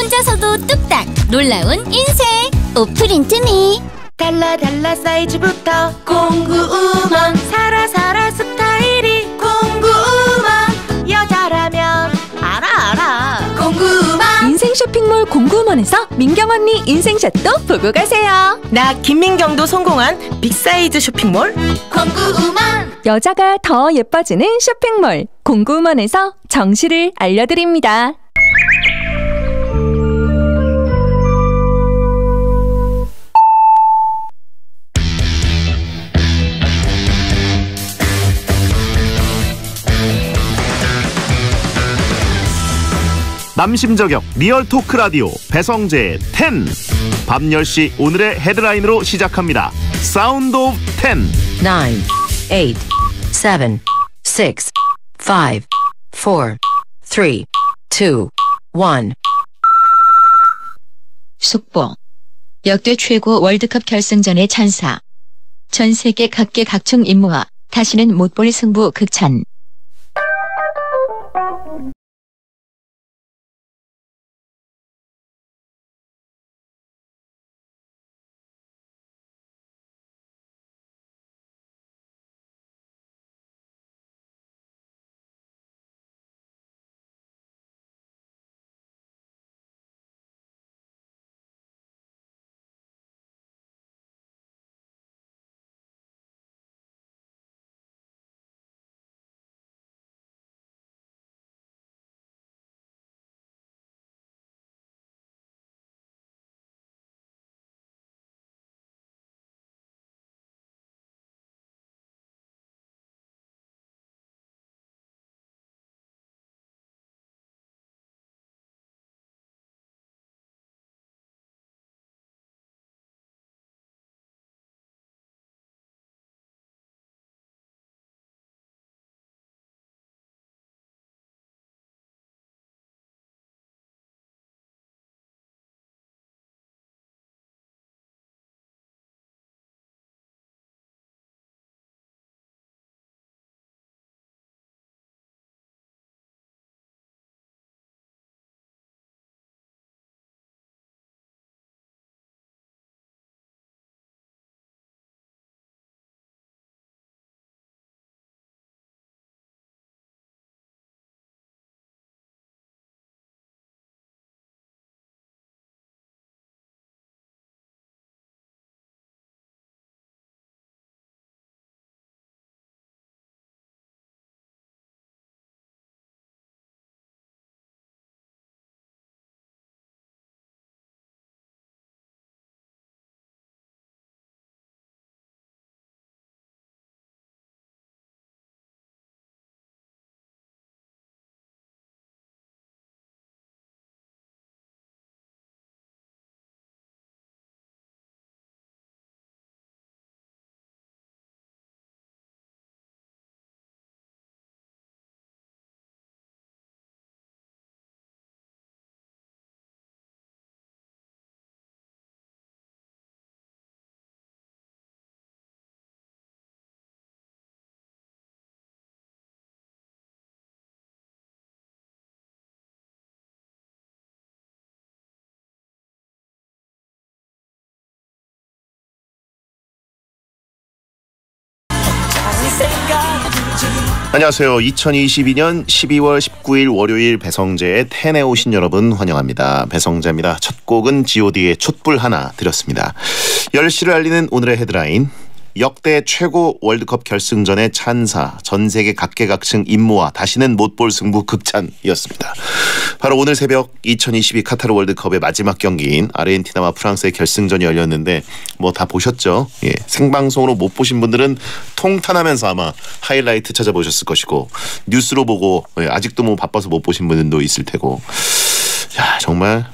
혼자서도 뚝딱 놀라운 인생 오프린트미. 달라 사이즈부터 궁금한 살아 스타일이 궁금한 여자라면 알아 궁금한 인생 쇼핑몰 공구먼에서 민경 언니 인생샷도 보고 가세요. 나 김민경도 성공한 빅사이즈 쇼핑몰 궁금한 여자가 더 예뻐지는 쇼핑몰 공구먼에서 정시를 알려드립니다. 남심저격 리얼토크 라디오 배성재의 10. 밤 10시 오늘의 헤드라인으로 시작합니다. 사운드 오브 10. 9, 8, 7, 6, 5, 4, 3, 2, 1. 속보. 역대 최고 월드컵 결승전의 찬사. 전 세계 각계각층 임무와 다시는 못 볼 승부 극찬. 안녕하세요. 2022년 12월 19일 월요일 배성재의 10에 오신 여러분 환영합니다. 배성재입니다. 첫 곡은 god의 촛불 하나 드렸습니다. 10시를 알리는 오늘의 헤드라인. 역대 최고 월드컵 결승전의 찬사, 전 세계 각계각층 임무와 다시는 못 볼 승부 극찬이었습니다. 바로 오늘 새벽 2022 카타르 월드컵의 마지막 경기인 아르헨티나와 프랑스의 결승전이 열렸는데 뭐 다 보셨죠? 예, 생방송으로 못 보신 분들은 통탄하면서 아마 하이라이트 찾아보셨을 것이고 뉴스로 보고 아직도 뭐 바빠서 못 보신 분들도 있을 테고. 야, 정말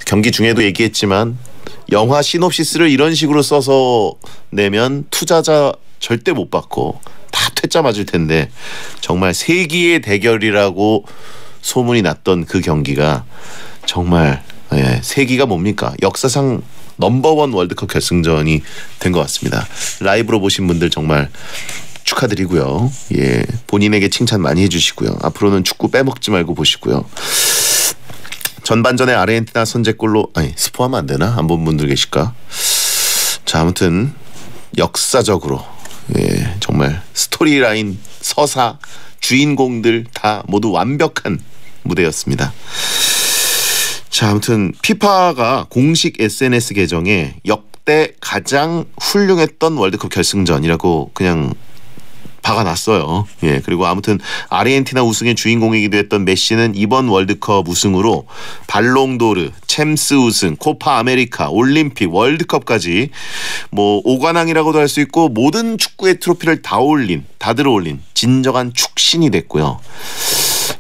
경기 중에도 얘기했지만 영화 시놉시스를 이런 식으로 써서 내면 투자자 절대 못 받고 다 퇴짜 맞을 텐데 정말 세기의 대결이라고 소문이 났던 그 경기가 정말 세기가 뭡니까? 역사상 넘버원 월드컵 결승전이 된 것 같습니다. 라이브로 보신 분들 정말 축하드리고요. 예, 본인에게 칭찬 많이 해주시고요. 앞으로는 축구 빼먹지 말고 보시고요. 전반전에 아르헨티나 선제골로 스포하면 안 되나? 안 본 분들 계실까? 자, 아무튼 역사적으로 정말 스토리라인, 서사, 주인공들 다 모두 완벽한 무대였습니다. 자, 아무튼 피파가 공식 SNS 계정에 역대 가장 훌륭했던 월드컵 결승전이라고 그냥 박아놨어요. 그리고 아무튼 아르헨티나 우승의 주인공이기도 했던 메시는 이번 월드컵 우승으로 발롱도르, 챔스 우승, 코파 아메리카, 올림픽, 월드컵까지 뭐 5관왕이라고도 할 수 있고 모든 축구의 트로피를 다 들어올린 진정한 축신이 됐고요.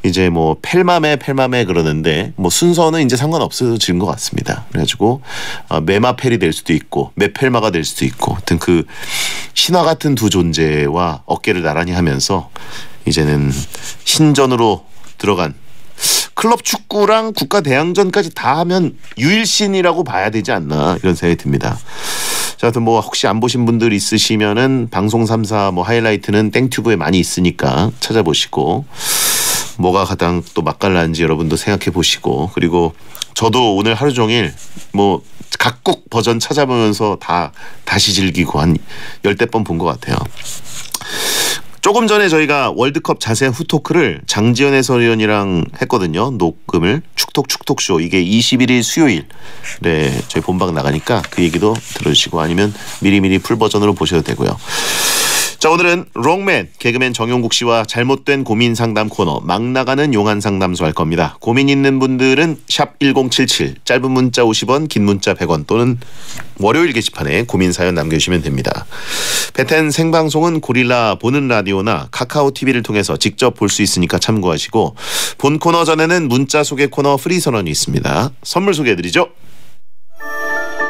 이제 뭐 펠마메 그러는데 뭐 순서는 이제 상관없어진 것 같습니다. 그래가지고 메마펠이 될 수도 있고 메펠마가 될 수도 있고, 하여튼 그 신화 같은 두 존재와 어깨를 나란히 하면서 이제는 신전으로 들어간, 클럽 축구랑 국가 대항전까지 다 하면 유일신이라고 봐야 되지 않나 이런 생각이 듭니다. 자, 하여튼 뭐 혹시 안 보신 분들 있으시면은 방송 3사 뭐 하이라이트는 땡튜브에 많이 있으니까 찾아보시고 뭐가 가장 또 맛깔나는지 여러분도 생각해 보시고, 그리고 저도 오늘 하루 종일 뭐 각국 버전 찾아보면서 다시 즐기고 한 10대 번 본 것 같아요. 조금 전에 저희가 월드컵 자세한 후토크를 장지연 해설위원이랑 했거든요. 녹음을 축톡쇼, 이게 21일 수요일 저희 본방 나가니까 그 얘기도 들어주시고 아니면 미리미리 풀버전으로 보셔도 되고요. 자, 오늘은 롱맨 개그맨 정용국 씨와 잘못된 고민 상담 코너 막 나가는 용한 상담소 할 겁니다. 고민 있는 분들은 샵 1077, 짧은 문자 50원, 긴 문자 100원 또는 월요일 게시판에 고민 사연 남겨주시면 됩니다. 배텐 생방송은 고릴라 보는 라디오나 카카오 TV를 통해서 직접 볼 수 있으니까 참고하시고, 본 코너 전에는 문자 소개 코너 프리 선언이 있습니다. 선물 소개해드리죠.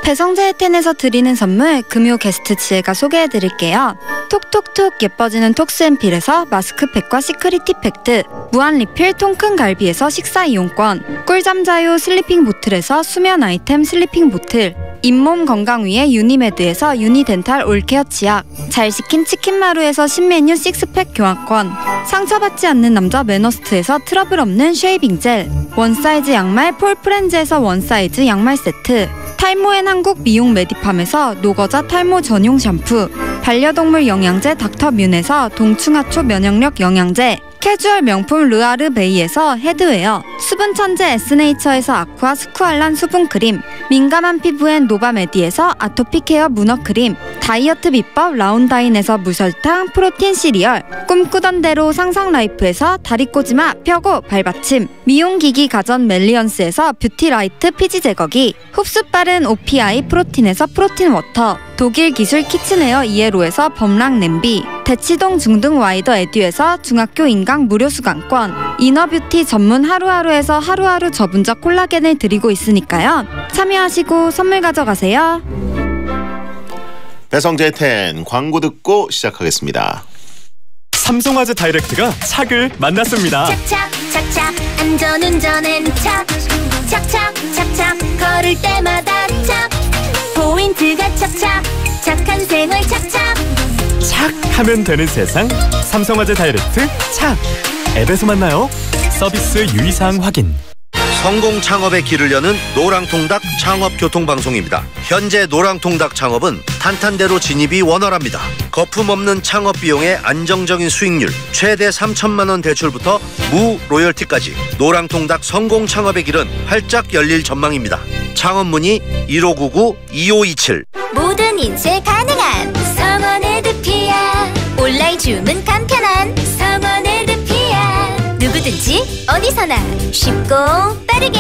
배성재 혜텐에서 드리는 선물 금요 게스트 지혜가 소개해드릴게요. 톡톡톡 예뻐지는 톡스앤필에서 마스크팩과 시크릿 티팩트, 무한 리필 통큰 갈비에서 식사 이용권, 꿀잠 자유 슬리핑 보틀에서 수면 아이템 슬리핑 보틀, 잇몸 건강 위에 유니메드에서 유니덴탈 올케어 치약, 잘 식힌 치킨마루에서 신메뉴 식스팩 교환권, 상처받지 않는 남자 매너스트에서 트러블 없는 쉐이빙 젤, 원사이즈 양말 폴프렌즈에서 원사이즈 양말 세트, 탈모엔 한국 미용 메디팜에서 노거자 탈모 전용 샴푸, 반려동물 영양제 닥터뮌에서 동충하초 면역력 영양제, 캐주얼 명품 르아르 베이에서 헤드웨어, 수분 천재 에스네이처에서 아쿠아 스쿠알란 수분크림, 민감한 피부엔 노바메디에서 아토피 케어 문어크림, 다이어트 비법 라운다인에서 무설탕 프로틴 시리얼, 꿈꾸던 대로 상상라이프에서 다리꼬지마 펴고 발받침, 미용기기 가전 멜리언스에서 뷰티라이트 피지 제거기, 흡수 빠른 OPI 프로틴에서 프로틴 워터, 독일 기술 키친에어 이에로에서 범랑 냄비, 대치동 중등 와이더 에듀에서 중학교 인강 무료 수강권, 이너뷰티 전문 하루하루에서 하루하루 저분적 콜라겐을 드리고 있으니까요. 참여하시고 선물 가져가세요. 배성재 텐 광고 듣고 시작하겠습니다. 삼성화재 다이렉트가 착을 만났습니다. 착착착착 안전운전엔 착, 착착착착 걸을 때마다 착, 포인트가 착착, 착한 생활 착착, 착 하면 되는 세상, 삼성화재 다이렉트 착. 앱에서 만나요. 서비스 유의사항 확인. 성공 창업의 길을 여는 노랑통닭 창업교통방송입니다. 현재 노랑통닭 창업은 탄탄대로 진입이 원활합니다. 거품 없는 창업 비용의 안정적인 수익률, 최대 3천만 원 대출부터 무 로열티까지 노랑통닭 성공 창업의 길은 활짝 열릴 전망입니다. 창업 문의 1599-2527. 모든 인쇄 가능한 성원에드피아, 온라인 주문 간편한 성원에드피아, 누구든지 어디서나 쉽고 빠르게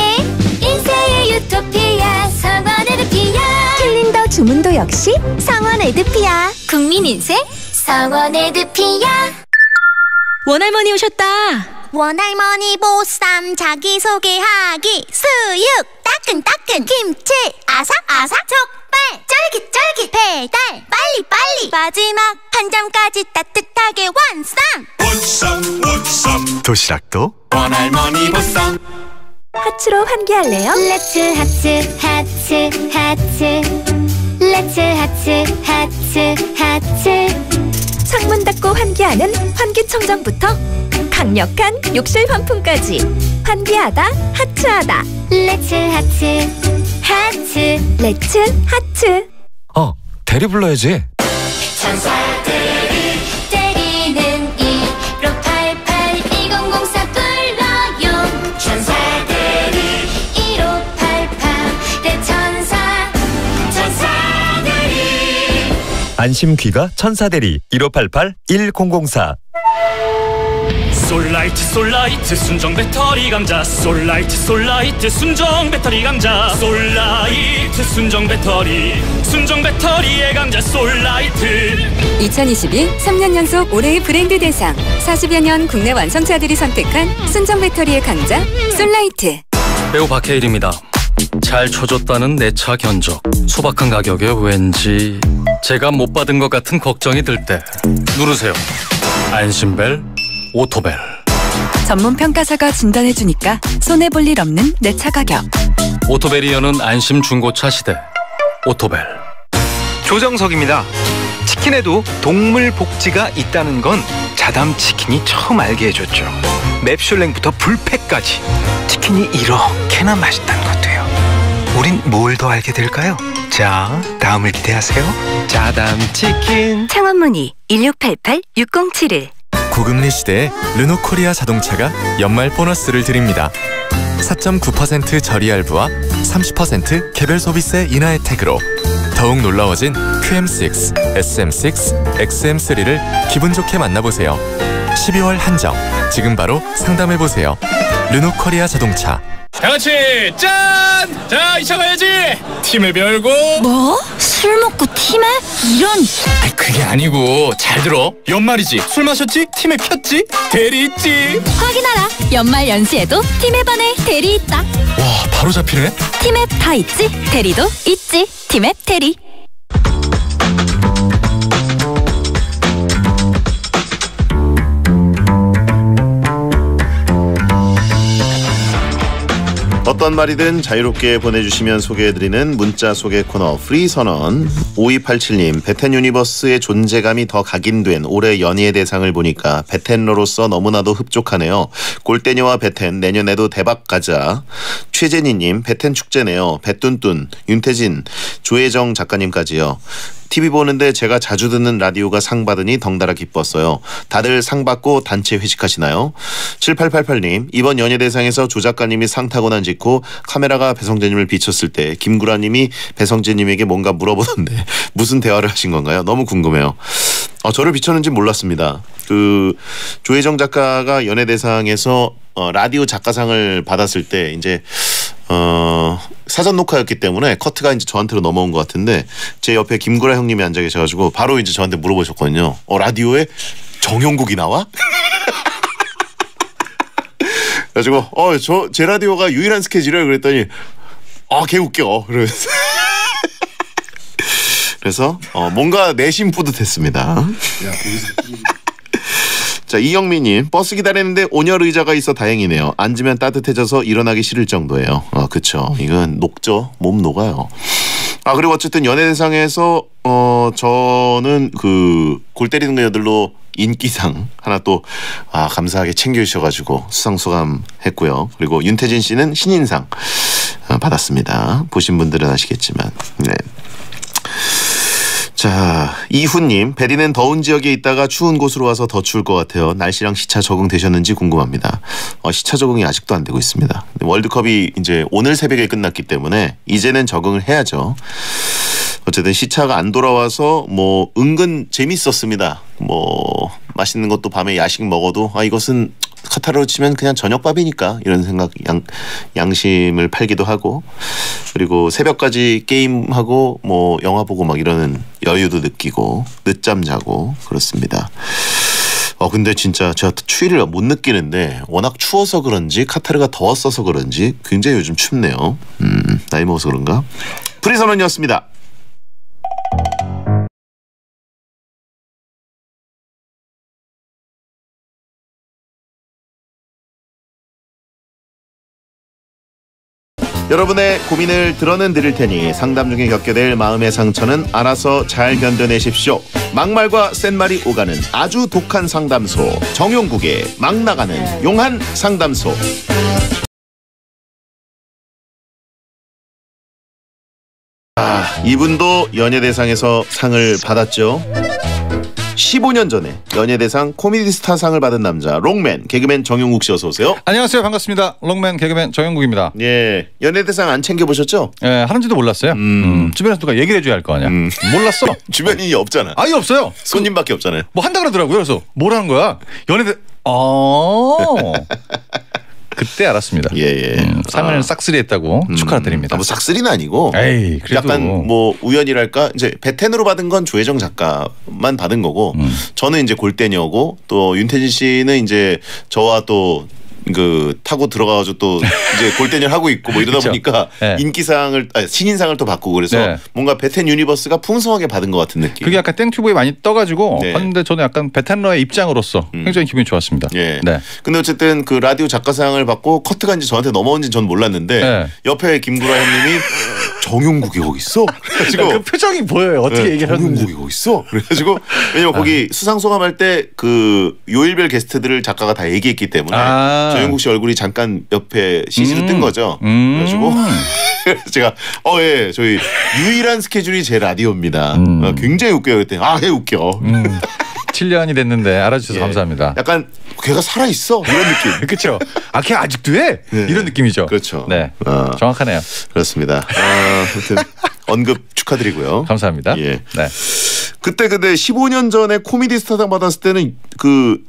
인쇄의 유토피아 성원에드피아, 캘린더 주문도 역시 성원에드피아, 국민인쇄 성원에드피아. 원할머니 오셨다. 원할머니 보쌈 자기소개하기, 수육 따끈따끈, 김치 아삭아삭, 족발 쫄깃쫄깃, 배달 빨리빨리, 마지막 한 점까지 따뜻하게 완성. 도시락도 원할머니 보쌈. 하츠로 환기할래요? 레츠 하츠 하츠 하츠, 레츠 하츠 하츠 하츠. 창문 닫고 환기하는 환기청정부터 강력한 욕실 환풍까지 한디하다 하츠하다. 레츠 하츠 하츠 레츠 하츠. 대리 불러야지. 천사들이 때리는 1588 2004 불러요. 천사들이 1588 대천사 천사들이. 안심 귀가 천사대리 1588 1004. 솔라이트 순정 배터리 강자. 솔라이트 순정 배터리 강자. 솔라이트 순정 배터리의 강자. 솔라이트. 2022 3년 연속 올해의 브랜드 대상. 40여 년 국내 완성차들이 선택한 순정 배터리의 강자 솔라이트. 배우 박해일입니다. 잘 쳐줬다는 내 차 견적. 소박한 가격에 왠지 제가 못 받은 것 같은 걱정이 들 때 누르세요. 안심벨 오토벨. 전문 평가사가 진단해주니까 손해볼 일 없는 내 차 가격. 오토벨이 여는 안심 중고차 시대. 오토벨. 조정석입니다. 치킨에도 동물 복지가 있다는 건 자담 치킨이 처음 알게 해줬죠. 맵슐랭부터 불패까지 치킨이 이렇게나 맛있다는 것도요. 우린 뭘 더 알게 될까요? 자, 다음을 기대하세요. 자담 치킨. 창원 문의 1688-6071. 고금리 시대에 르노코리아 자동차가 연말 보너스를 드립니다. 4.9% 저리 할부와 30% 개별 소비세 인하 혜택으로 더욱 놀라워진 QM6, SM6, XM3를 기분 좋게 만나보세요. 12월 한정, 지금 바로 상담해보세요. 르노코리아 자동차. 다같이 짠! 자, 2차 가야지. 팀에 별고. 뭐? 술 먹고 팀에? 이런. 그게 아니고 잘 들어. 연말이지. 술 마셨지? 팀에 폈지? 대리 있지. 확인하라. 연말 연시에도 팀앱 안에 대리 있다. 와, 바로 잡히네. 팀앱 다 있지? 대리도 있지. 팀앱 대리. 어떤 말이든 자유롭게 보내주시면 소개해드리는 문자 소개 코너 프리선언. 5287님, 베텐 유니버스의 존재감이 더 각인된 올해 연예 대상을 보니까 베텐러로서 너무나도 흡족하네요. 골대녀와 베텐 내년에도 대박 가자. 최재니님, 베텐 축제네요. 배뚠뚠, 윤태진, 조혜정 작가님까지요. TV 보는데 제가 자주 듣는 라디오가 상 받으니 덩달아 기뻤어요. 다들 상 받고 단체 회식하시나요? 7888님, 이번 연예대상에서 조 작가님이 상 타고 난 직후 카메라가 배성재님을 비췄을 때 김구라님이 배성재님에게 뭔가 물어보던데 무슨 대화를 하신 건가요? 너무 궁금해요. 저를 비췄는지 몰랐습니다. 조혜정 작가가 연예대상에서 라디오 작가상을 받았을 때 이제 사전 녹화였기 때문에 커트가 이제 저한테로 넘어온 것 같은데 제 옆에 김구라 형님이 앉아 계셔가지고 바로 이제 저한테 물어보셨거든요. 라디오에 정용국이 나와? 그래가지고 제 라디오가 유일한 스케줄이에요. 그랬더니 개 웃겨. 그래서 뭔가 내심 뿌듯했습니다. 자, 이영미님, 버스 기다리는데 온열 의자가 있어 다행이네요. 앉으면 따뜻해져서 일어나기 싫을 정도예요. 그쵸. 이건 녹죠. 몸 녹아요. 그리고 어쨌든 연예대상에서 저는 골 때리는 그녀들로 인기상 하나 또 감사하게 챙겨주셔가지고 수상소감 했고요. 그리고 윤태진 씨는 신인상 받았습니다. 보신 분들은 아시겠지만. 네. 자, 이훈님, 베리는 더운 지역에 있다가 추운 곳으로 와서 더 추울 것 같아요. 날씨랑 시차 적응되셨는지 궁금합니다. 시차 적응이 아직도 안 되고 있습니다. 월드컵이 이제 오늘 새벽에 끝났기 때문에 이제는 적응을 해야죠. 어쨌든 시차가 안 돌아와서 은근 재밌었습니다. 맛있는 것도 밤에 야식 먹어도 이것은 카타르로 치면 그냥 저녁밥이니까 이런 생각 양심을 팔기도 하고, 그리고 새벽까지 게임하고 영화 보고 막 이러는 여유도 느끼고 늦잠 자고 그렇습니다. 근데 진짜 제가 추위를 못 느끼는데 워낙 추워서 그런지 카타르가 더웠어서 그런지 굉장히 요즘 춥네요. 나이 먹어서 그런가? 프리선언이었습니다. 여러분의 고민을 들어는 드릴 테니 상담 중에 겪게 될 마음의 상처는 알아서 잘 견뎌내십시오. 막말과 센말이 오가는 아주 독한 상담소, 정용국의 막 나가는 용한 상담소. 이분도 연예대상에서 상을 받았죠. 15년 전에 연예대상 코미디스타상을 받은 남자 롱맨 개그맨 정용국 씨 어서 오세요. 안녕하세요. 반갑습니다. 롱맨 개그맨 정용국입니다. 예, 연예대상 안 챙겨보셨죠? 예, 하는지도 몰랐어요. 주변에서 누가 얘기를 해줘야 할 거 아니야. 몰랐어. 주변인이 없잖아. 아예 없어요. 손님밖에 없잖아요. 뭐 한다 그러더라고요. 그래서 뭐라는 거야? 그때 알았습니다. 상을 싹쓸이했다고 축하드립니다. 뭐 싹쓸이는 아니고 에이, 그래도 약간 뭐 우연이랄까 이제 베텐으로 받은 건 조혜정 작가만 받은 거고 저는 이제 골대녀고 또 윤태진 씨는 이제 저와 또 그 타고 들어가가지고 또 이제 골대녀를 하고 있고 뭐 이러다 보니까 인기상을 신인상을 또 받고 그래서 뭔가 베텐 유니버스가 풍성하게 받은 것 같은 느낌. 그게 약간 땡튜브에 많이 떠가지고 봤는데 저는 약간 베테너의 입장으로서 굉장히 기분이 좋았습니다. 네. 근데 어쨌든 그 라디오 작가상을 받고 커트가 이제 저한테 넘어온지는 전 몰랐는데 옆에 김구라 형님이 정용국이 거기 있어? 그래가지고 그 표정이 보여요. 어떻게 얘기를 하는지. 정용국이 거기 있어? 그래가지고 왜냐면 거기 수상 소감할 때 그 요일별 게스트들을 작가가 다 얘기했기 때문에 정용국 씨 얼굴이 잠깐 옆에 CC로 뜬 거죠. 그래가지고 제가 예 저희 유일한 스케줄이 제 라디오입니다. 굉장히 웃겨요. 그랬더니 웃겨. 7년이 됐는데 알아주셔서 감사합니다. 약간 걔가 살아있어 이런 느낌. 그렇죠. 걔 아직도 해? 이런 느낌이죠. 그렇죠. 네, 정확하네요. 그렇습니다. 아무튼 언급 축하드리고요. 감사합니다. 예. 네. 그때 근데 15년 전에 코미디 스타상 받았을 때는 그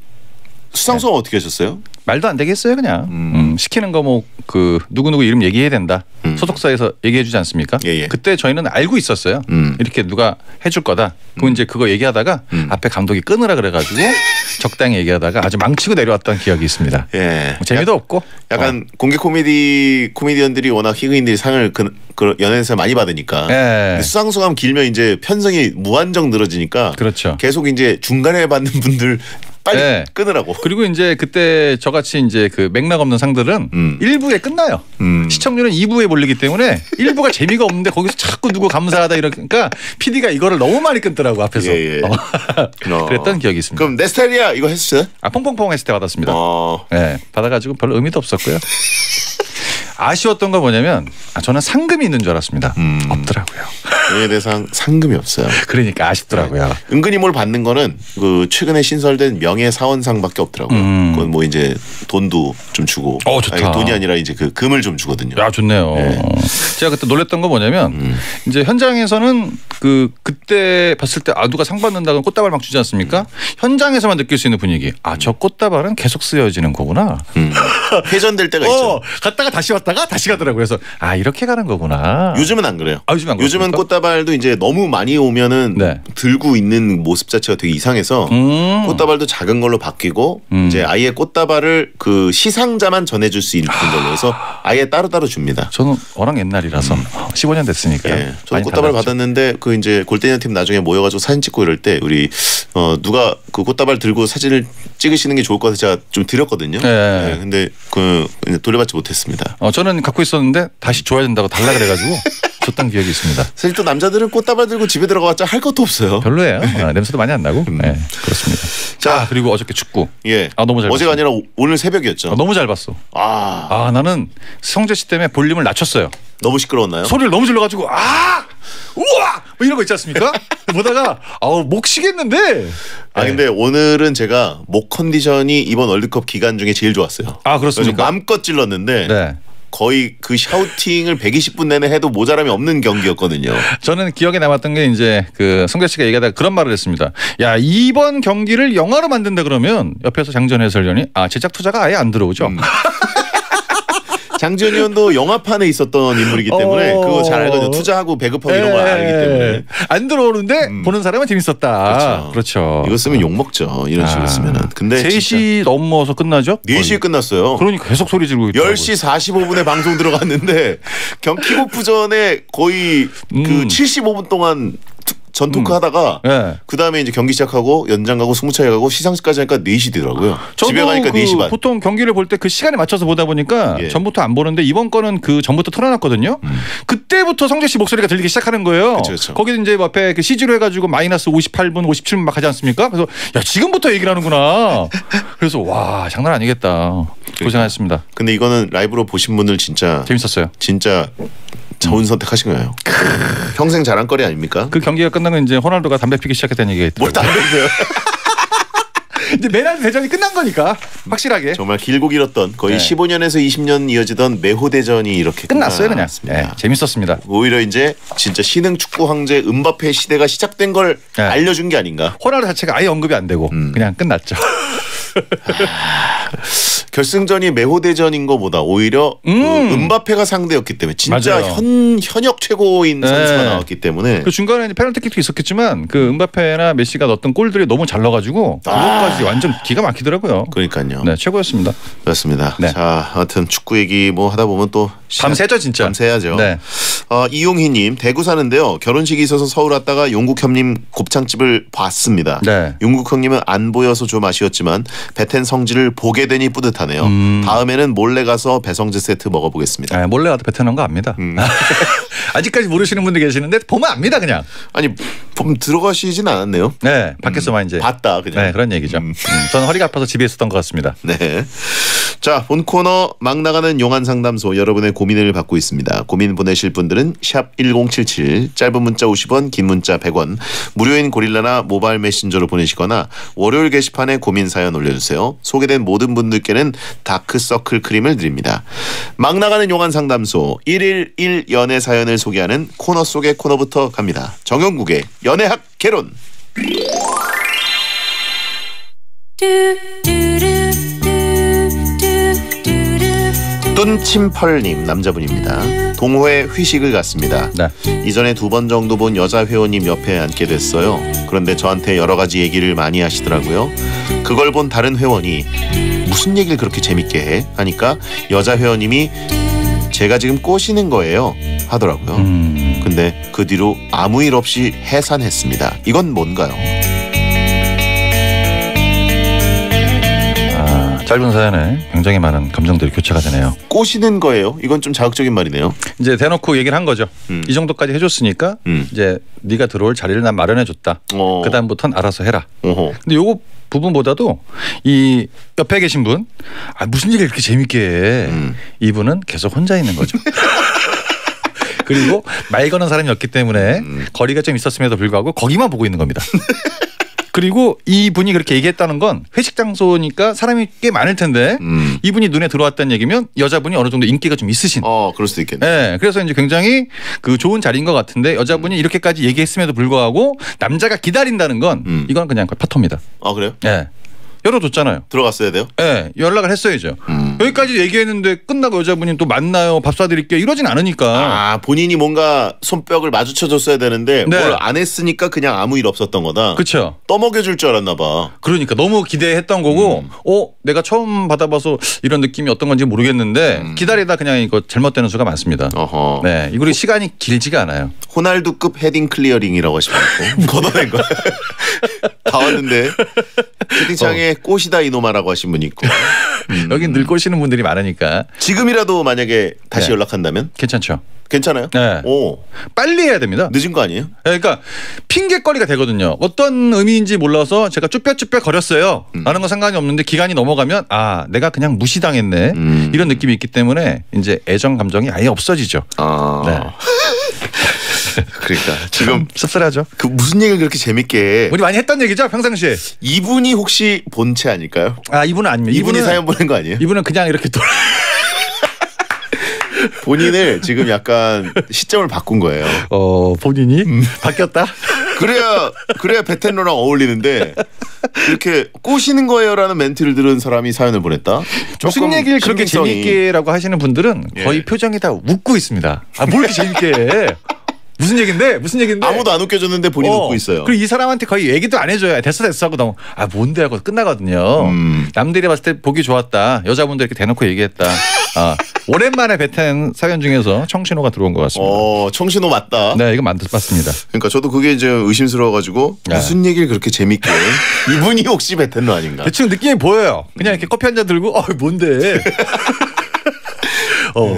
수상소감 어떻게 하셨어요? 말도 안 되겠어요 그냥. 시키는 거 뭐 그 누구누구 이름 얘기해야 된다. 소속사에서 얘기해 주지 않습니까? 그때 저희는 알고 있었어요. 이렇게 누가 해줄 거다. 그럼 이제 그거 얘기하다가 앞에 감독이 끊으라 그래가지고 적당히 얘기하다가 아주 망치고 내려왔던 기억이 있습니다. 재미도 없고. 약간 공개 코미디언들이 워낙 희극인들이 상을 그 연예대상 많이 받으니까 수상소감 길면 이제 편성이 무한정 늘어지니까 그렇죠. 계속 이제 중간에 받는 분들 빨리 끊으라고. 그리고 이제 그때 저같이 이제 그 맥락 없는 상들은 1부에 끝나요. 시청률은 2부에 몰리기 때문에 1부가 재미가 없는데 거기서 자꾸 누구 감사하다 이러니까 PD가 이거를 너무 많이 끊더라고 앞에서. 그랬던 기억이 있습니다. 그럼 내 스타일이야 이거 했어요? 퐁퐁퐁 했을 때 받았습니다. 받아가지고 별로 의미도 없었고요. 아쉬웠던 건 뭐냐면 저는 상금이 있는 줄 알았습니다. 없더라고요. 연예대상 상금이 없어요. 그러니까 아쉽더라고요. 은근히 뭘 받는 거는 그 최근에 신설된 명예사원상밖에 없더라고요. 그건 뭐 이제 돈도 좀 주고. 좋다. 아니, 돈이 아니라 이제 그 금을 좀 주거든요. 좋네요. 제가 그때 놀랬던 건 뭐냐면 이제 현장에서는 그때 봤을 때 누가 상 받는다고 꽃다발 막 주지 않습니까? 현장에서만 느낄 수 있는 분위기. 저 꽃다발은 계속 쓰여지는 거구나. 회전될 때가 있죠. 갔다가 다시 왔다가 다시 가더라고요. 그래서 이렇게 가는 거구나. 요즘은 안 그래요. 요즘은 꽃다발도 이제 너무 많이 오면은 들고 있는 모습 자체가 되게 이상해서 꽃다발도 작은 걸로 바뀌고 이제 아예 꽃다발을 그 시상자만 전해줄 수 있는 걸로 해서 아예 따로따로 줍니다. 저는 워낙 옛날이라서 15년 됐으니까요. 저는 꽃다발 받았는데 그 이제 골대녀 팀 나중에 모여가지고 사진 찍고 이럴 때 우리 누가 그 꽃다발 들고 사진을 찍으시는 게 좋을 것 같아서 제가 좀 드렸거든요. 근데 그 돌려받지 못했습니다. 저는 갖고 있었는데 다시 줘야 된다고 달라 그래가지고 줬던 기억이 있습니다. 사실 또 남자들은 꽃다발 들고 집에 들어가봤자 할 것도 없어요. 별로예요. 냄새도 많이 안 나고. 그렇습니다. 자, 그리고 어저께 축구. 너무 잘 어제가 아니라 오늘 새벽이었죠. 너무 잘 봤어. 나는 성재 씨 때문에 볼륨을 낮췄어요. 너무 시끄러웠나요? 소리를 너무 질러가지고 우와 뭐 이런 거 있지 않습니까? 보다가 목 쉬겠는데. 근데 오늘은 제가 목 컨디션이 이번 월드컵 기간 중에 제일 좋았어요. 그렇습니까? 마음껏 찔렀는데 거의 그 샤우팅을 120분 내내 해도 모자람이 없는 경기였거든요. 저는 기억에 남았던 게 이제 그 성재 씨가 얘기하다가 그런 말을 했습니다. 야, 이번 경기를 영화로 만든다 그러면 옆에서 장전 해설위원이 제작 투자가 아예 안 들어오죠. 장지현 의원도 영화판에 있었던 인물이기 때문에 그거 잘 알거든요. 투자하고 배급하고 이런 거 알기 때문에. 안 들어오는데 보는 사람은 재밌었다. 그렇죠. 이거 쓰면 욕먹죠. 이런 식으로 쓰면은. 근데 3시 넘어서 끝나죠? 4시에 끝났어요. 그러니까 계속 소리 지르고 있더라고요. 10시 45분에 방송 들어갔는데 킥오프 전에 거의 그 75분 동안 전토크 하다가 그 다음에 이제 경기 시작하고 연장 가고 승부차기 가고 시상식까지 하니까 4시 되더라고요. 집에 가니까 4시 반. 보통 경기를 볼 때 그 시간에 맞춰서 보다 보니까 전부터 안 보는데 이번 거는 그 전부터 틀어놨거든요. 그때부터 성재 씨 목소리가 들리기 시작하는 거예요. 그쵸. 거기 이제 앞에 그 CG로 해가지고 마이너스 58분, 57분 막 하지 않습니까? 그래서 야 지금부터 얘기를 하는구나. 그래서 와 장난 아니겠다. 고생하셨습니다. 근데 이거는 라이브로 보신 분들 진짜 재밌었어요. 진짜 좋은 선택하신 거예요. 평생 자랑거리 아닙니까? 그 경기가 끝나면 이제 호날두가 담배 피기 시작했다는 얘기가 있더라고요. 뭘 담배 피워요? 이제 메날 대전이 끝난 거니까 확실하게. 정말 길고 길었던 거의 15년에서 20년 이어지던 메호 대전이 이렇게 끝났어요 그냥. 재밌었습니다. 오히려 이제 진짜 신흥 축구 황제 음바페 시대가 시작된 걸 알려준 게 아닌가. 호날두 자체가 아예 언급이 안 되고 그냥 끝났죠. 결승전이 메호대전인 것보다 오히려 그 음바페가 상대였기 때문에 진짜 현역 최고인 선수가 나왔기 때문에 그 중간에 페널티킥도 있었겠지만 그 음바페나 메시가 넣었던 골들이 너무 잘 넣어가지고 그것까지 완전 기가 막히더라고요. 그러니까요. 네, 최고였습니다. 그렇습니다. 네. 자, 하여튼 축구 얘기 뭐 하다 보면 또 밤새죠 진짜. 밤새야죠. 네. 이용희님 대구 사는데요. 결혼식이 있어서 서울 왔다가 용국 형님 곱창집을 봤습니다. 네. 용국 형님은 안 보여서 좀 아쉬웠지만 배텐 성질을 보게 되니 뿌듯하네요. 다음에는 몰래 가서 배성재 세트 먹어보겠습니다. 네, 몰래 가서 배텐 한 거 압니다. 아직까지 모르시는 분들 계시는데 보면 압니다 그냥. 아니 들어가시진 않았네요. 네, 밖에서만 이제 봤다 그냥. 네, 그런 얘기죠. 저는 허리가 아파서 집에 있었던 것 같습니다. 네. 자, 본 코너 막 나가는 용한 상담소 여러분의 고민을 받고 있습니다. 고민 보내실 분들은 샵 1077 짧은 문자 50원 긴 문자 100원 무료인 고릴라나 모바일 메신저로 보내시거나 월요일 게시판에 고민 사연 올려주세요. 소개된 모든 분들께는 다크서클 크림을 드립니다. 막 나가는 용한 상담소 111 연애 사연을 소개하는 코너 속의 코너부터 갑니다. 정영국의 연애학 개론. 뚠침펄님 남자분입니다. 동호회 회식을 갔습니다. 네. 이전에 2번 정도 본 여자 회원님 옆에 앉게 됐어요. 그런데 저한테 여러 가지 얘기를 많이 하시더라고요. 그걸 본 다른 회원이 무슨 얘기를 그렇게 재밌게 해? 하니까 여자 회원님이 제가 지금 꼬시는 거예요 하더라고요. 근데 그 뒤로 아무 일 없이 해산했습니다. 이건 뭔가요? 짧은 사연에 굉장히 많은 감정들이 교차가 되네요. 꼬시는 거예요? 이건 좀 자극적인 말이네요. 이제 대놓고 얘기를 한 거죠. 이 정도까지 해줬으니까 이제 네가 들어올 자리를 난 마련해줬다. 그 다음부터는 알아서 해라. 근데 요거 부분보다도 이 옆에 계신 분 무슨 얘기를 이렇게 재밌게 해. 이분은 계속 혼자 있는 거죠. 그리고 말 거는 사람이 없기 때문에 거리가 좀 있었음에도 불구하고 거기만 보고 있는 겁니다. 그리고 이분이 그렇게 얘기했다는 건 회식 장소니까 사람이 꽤 많을 텐데 이분이 눈에 들어왔다는 얘기면 여자분이 어느 정도 인기가 좀 있으신. 그럴 수도 있겠네. 네, 그래서 이제 굉장히 그 좋은 자리인 것 같은데 여자분이 이렇게까지 얘기했음에도 불구하고 남자가 기다린다는 건 이건 그냥 파토입니다. 아 그래요? 네. 열어줬잖아요. 들어갔어야 돼요? 네, 연락을 했어야죠. 여기까지 얘기했는데 끝나고 여자분이 또 만나요, 밥 사드릴게요 이러진 않으니까. 본인이 뭔가 손뼉을 마주쳐줬어야 되는데 뭘 안 했으니까 그냥 아무 일 없었던 거다. 그렇죠. 떠먹여줄 줄 알았나 봐. 그러니까 너무 기대했던 거고 내가 처음 받아봐서 이런 느낌이 어떤 건지 모르겠는데 기다리다 그냥 이거 잘못되는 수가 많습니다. 네, 이거 시간이 길지가 않아요. 호날두급 헤딩 클리어링이라고 하시면 걷어낸 거야. 다 왔는데 채팅창에 꼬시다 이놈아라고 하신 분이 있고 여긴 늘 꼬시는 분들이 많으니까 지금이라도 만약에 다시 연락한다면 괜찮죠. 괜찮아요? 네. 빨리 해야 됩니다. 늦은 거 아니에요? 그러니까 핑계거리가 되거든요. 어떤 의미인지 몰라서 제가 쭈뼛쭈뼛 거렸어요. 라는 건 상관이 없는데 기간이 넘어가면 내가 그냥 무시당했네. 이런 느낌이 있기 때문에 이제 애정 감정이 아예 없어지죠. 네. 그러니까 지금 씁쓸하죠. 그 무슨 얘기를 그렇게 재밌게 해. 우리 많이 했던 얘기죠 평상시에. 이분이 혹시 본체 아닐까요? 이분은 아닙니다. 이분이 사연 보낸 거 아니에요? 이분은 그냥 이렇게 본인을 지금 약간 시점을 바꾼 거예요. 본인이 바뀌었다. 그래야 베텐러랑 어울리는데 이렇게 꼬시는 거예요라는 멘트를 들은 사람이 사연을 보냈다. 무슨 얘기를 그렇게 재밌게라고 하시는 분들은 거의 표정이 다 웃고 있습니다. 뭘 이렇게 재밌게 해? 무슨 얘긴데? 아무도 안 웃겨줬는데 본인 웃고 있어요. 그리고 이 사람한테 거의 얘기도 안 해줘요. 됐어 하고 너무 뭔데 하고 끝나거든요. 남들이 봤을 때 보기 좋았다. 여자분들 이렇게 대놓고 얘기했다. 오랜만에 뱉은 사연 중에서 청신호가 들어온 것 같습니다. 청신호 맞다. 네, 이거 맞습니다. 그러니까 저도 그게 이제 의심스러워가지고 무슨 얘기를 그렇게 재밌게 이분이 혹시 뱉은 거 아닌가. 대충 느낌이 보여요. 그냥 이렇게 커피 한 잔 들고 뭔데.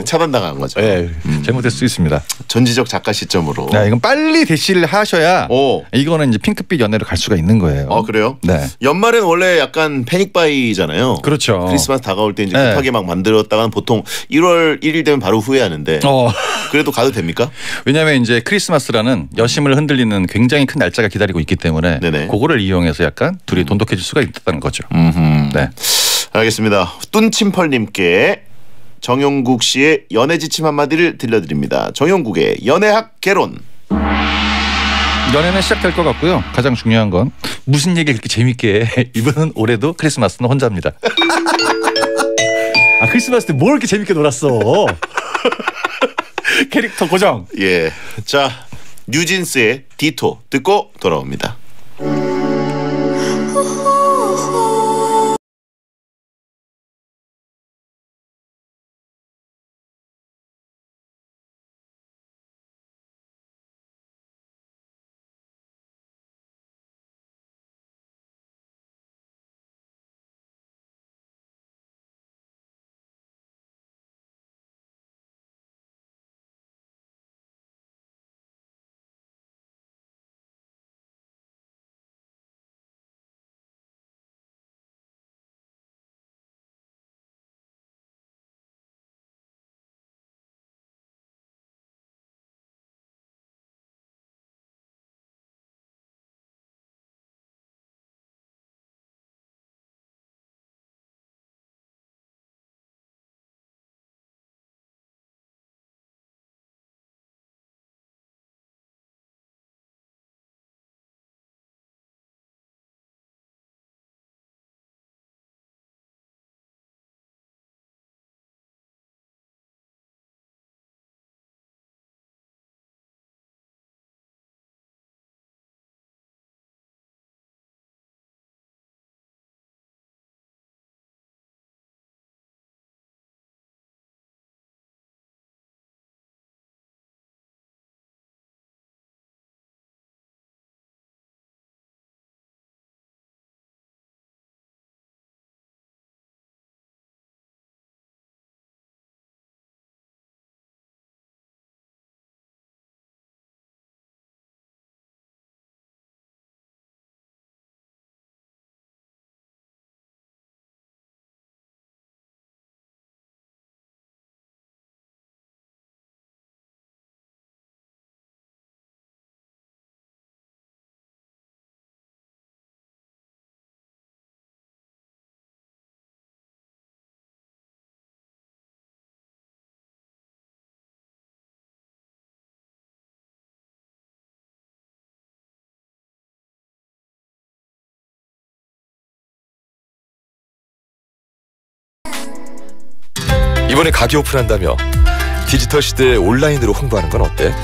차단당한 거죠. 네, 잘못될 수 있습니다. 전지적 작가 시점으로. 네, 이건 빨리 대시를 하셔야 이거는 이제 핑크빛 연애로 갈 수가 있는 거예요. 그래요? 네. 연말엔 원래 약간 패닉바이잖아요. 그렇죠. 크리스마스 다가올 때 이제 급하게 막 만들었다간 보통 1월 1일 되면 바로 후회하는데. 그래도 가도 됩니까? 왜냐하면 이제 크리스마스라는 여심을 흔들리는 굉장히 큰 날짜가 기다리고 있기 때문에 그거를 이용해서 약간 둘이 돈독해질 수가 있다는 거죠. 네. 알겠습니다. 뚠침펄님께 정용국 씨의 연애 지침 한마디를 들려드립니다. 정용국의 연애학 개론. 연애는 시작될 것 같고요. 가장 중요한 건 무슨 얘기를 그렇게 재밌게 해. 이분은 올해도 크리스마스는 혼자입니다. 크리스마스 때 뭘 이렇게 재밌게 놀았어. 캐릭터 고정. 예. 자, 뉴진스의 디토 듣고 돌아옵니다. 이번에 가게 오픈한다며 디지털 시대에 온라인으로 홍보하는 건 어때?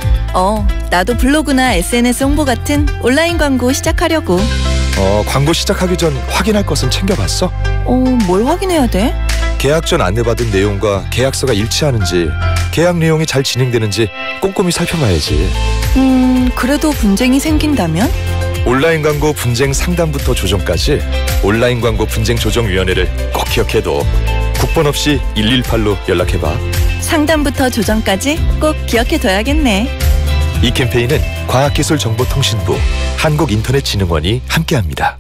나도 블로그나 SNS 홍보 같은 온라인 광고 시작하려고. 광고 시작하기 전 확인할 것은 챙겨봤어? 뭘 확인해야 돼? 계약 전 안내받은 내용과 계약서가 일치하는지, 계약 내용이 잘 진행되는지 꼼꼼히 살펴봐야지. 그래도 분쟁이 생긴다면? 온라인 광고 분쟁 상담부터 조정까지 온라인 광고 분쟁 조정위원회를 꼭 기억해둬. 국번 없이 118로 연락해봐. 상담부터 조정까지 꼭 기억해둬야겠네. 이 캠페인은 과학기술정보통신부, 한국인터넷진흥원이 함께합니다.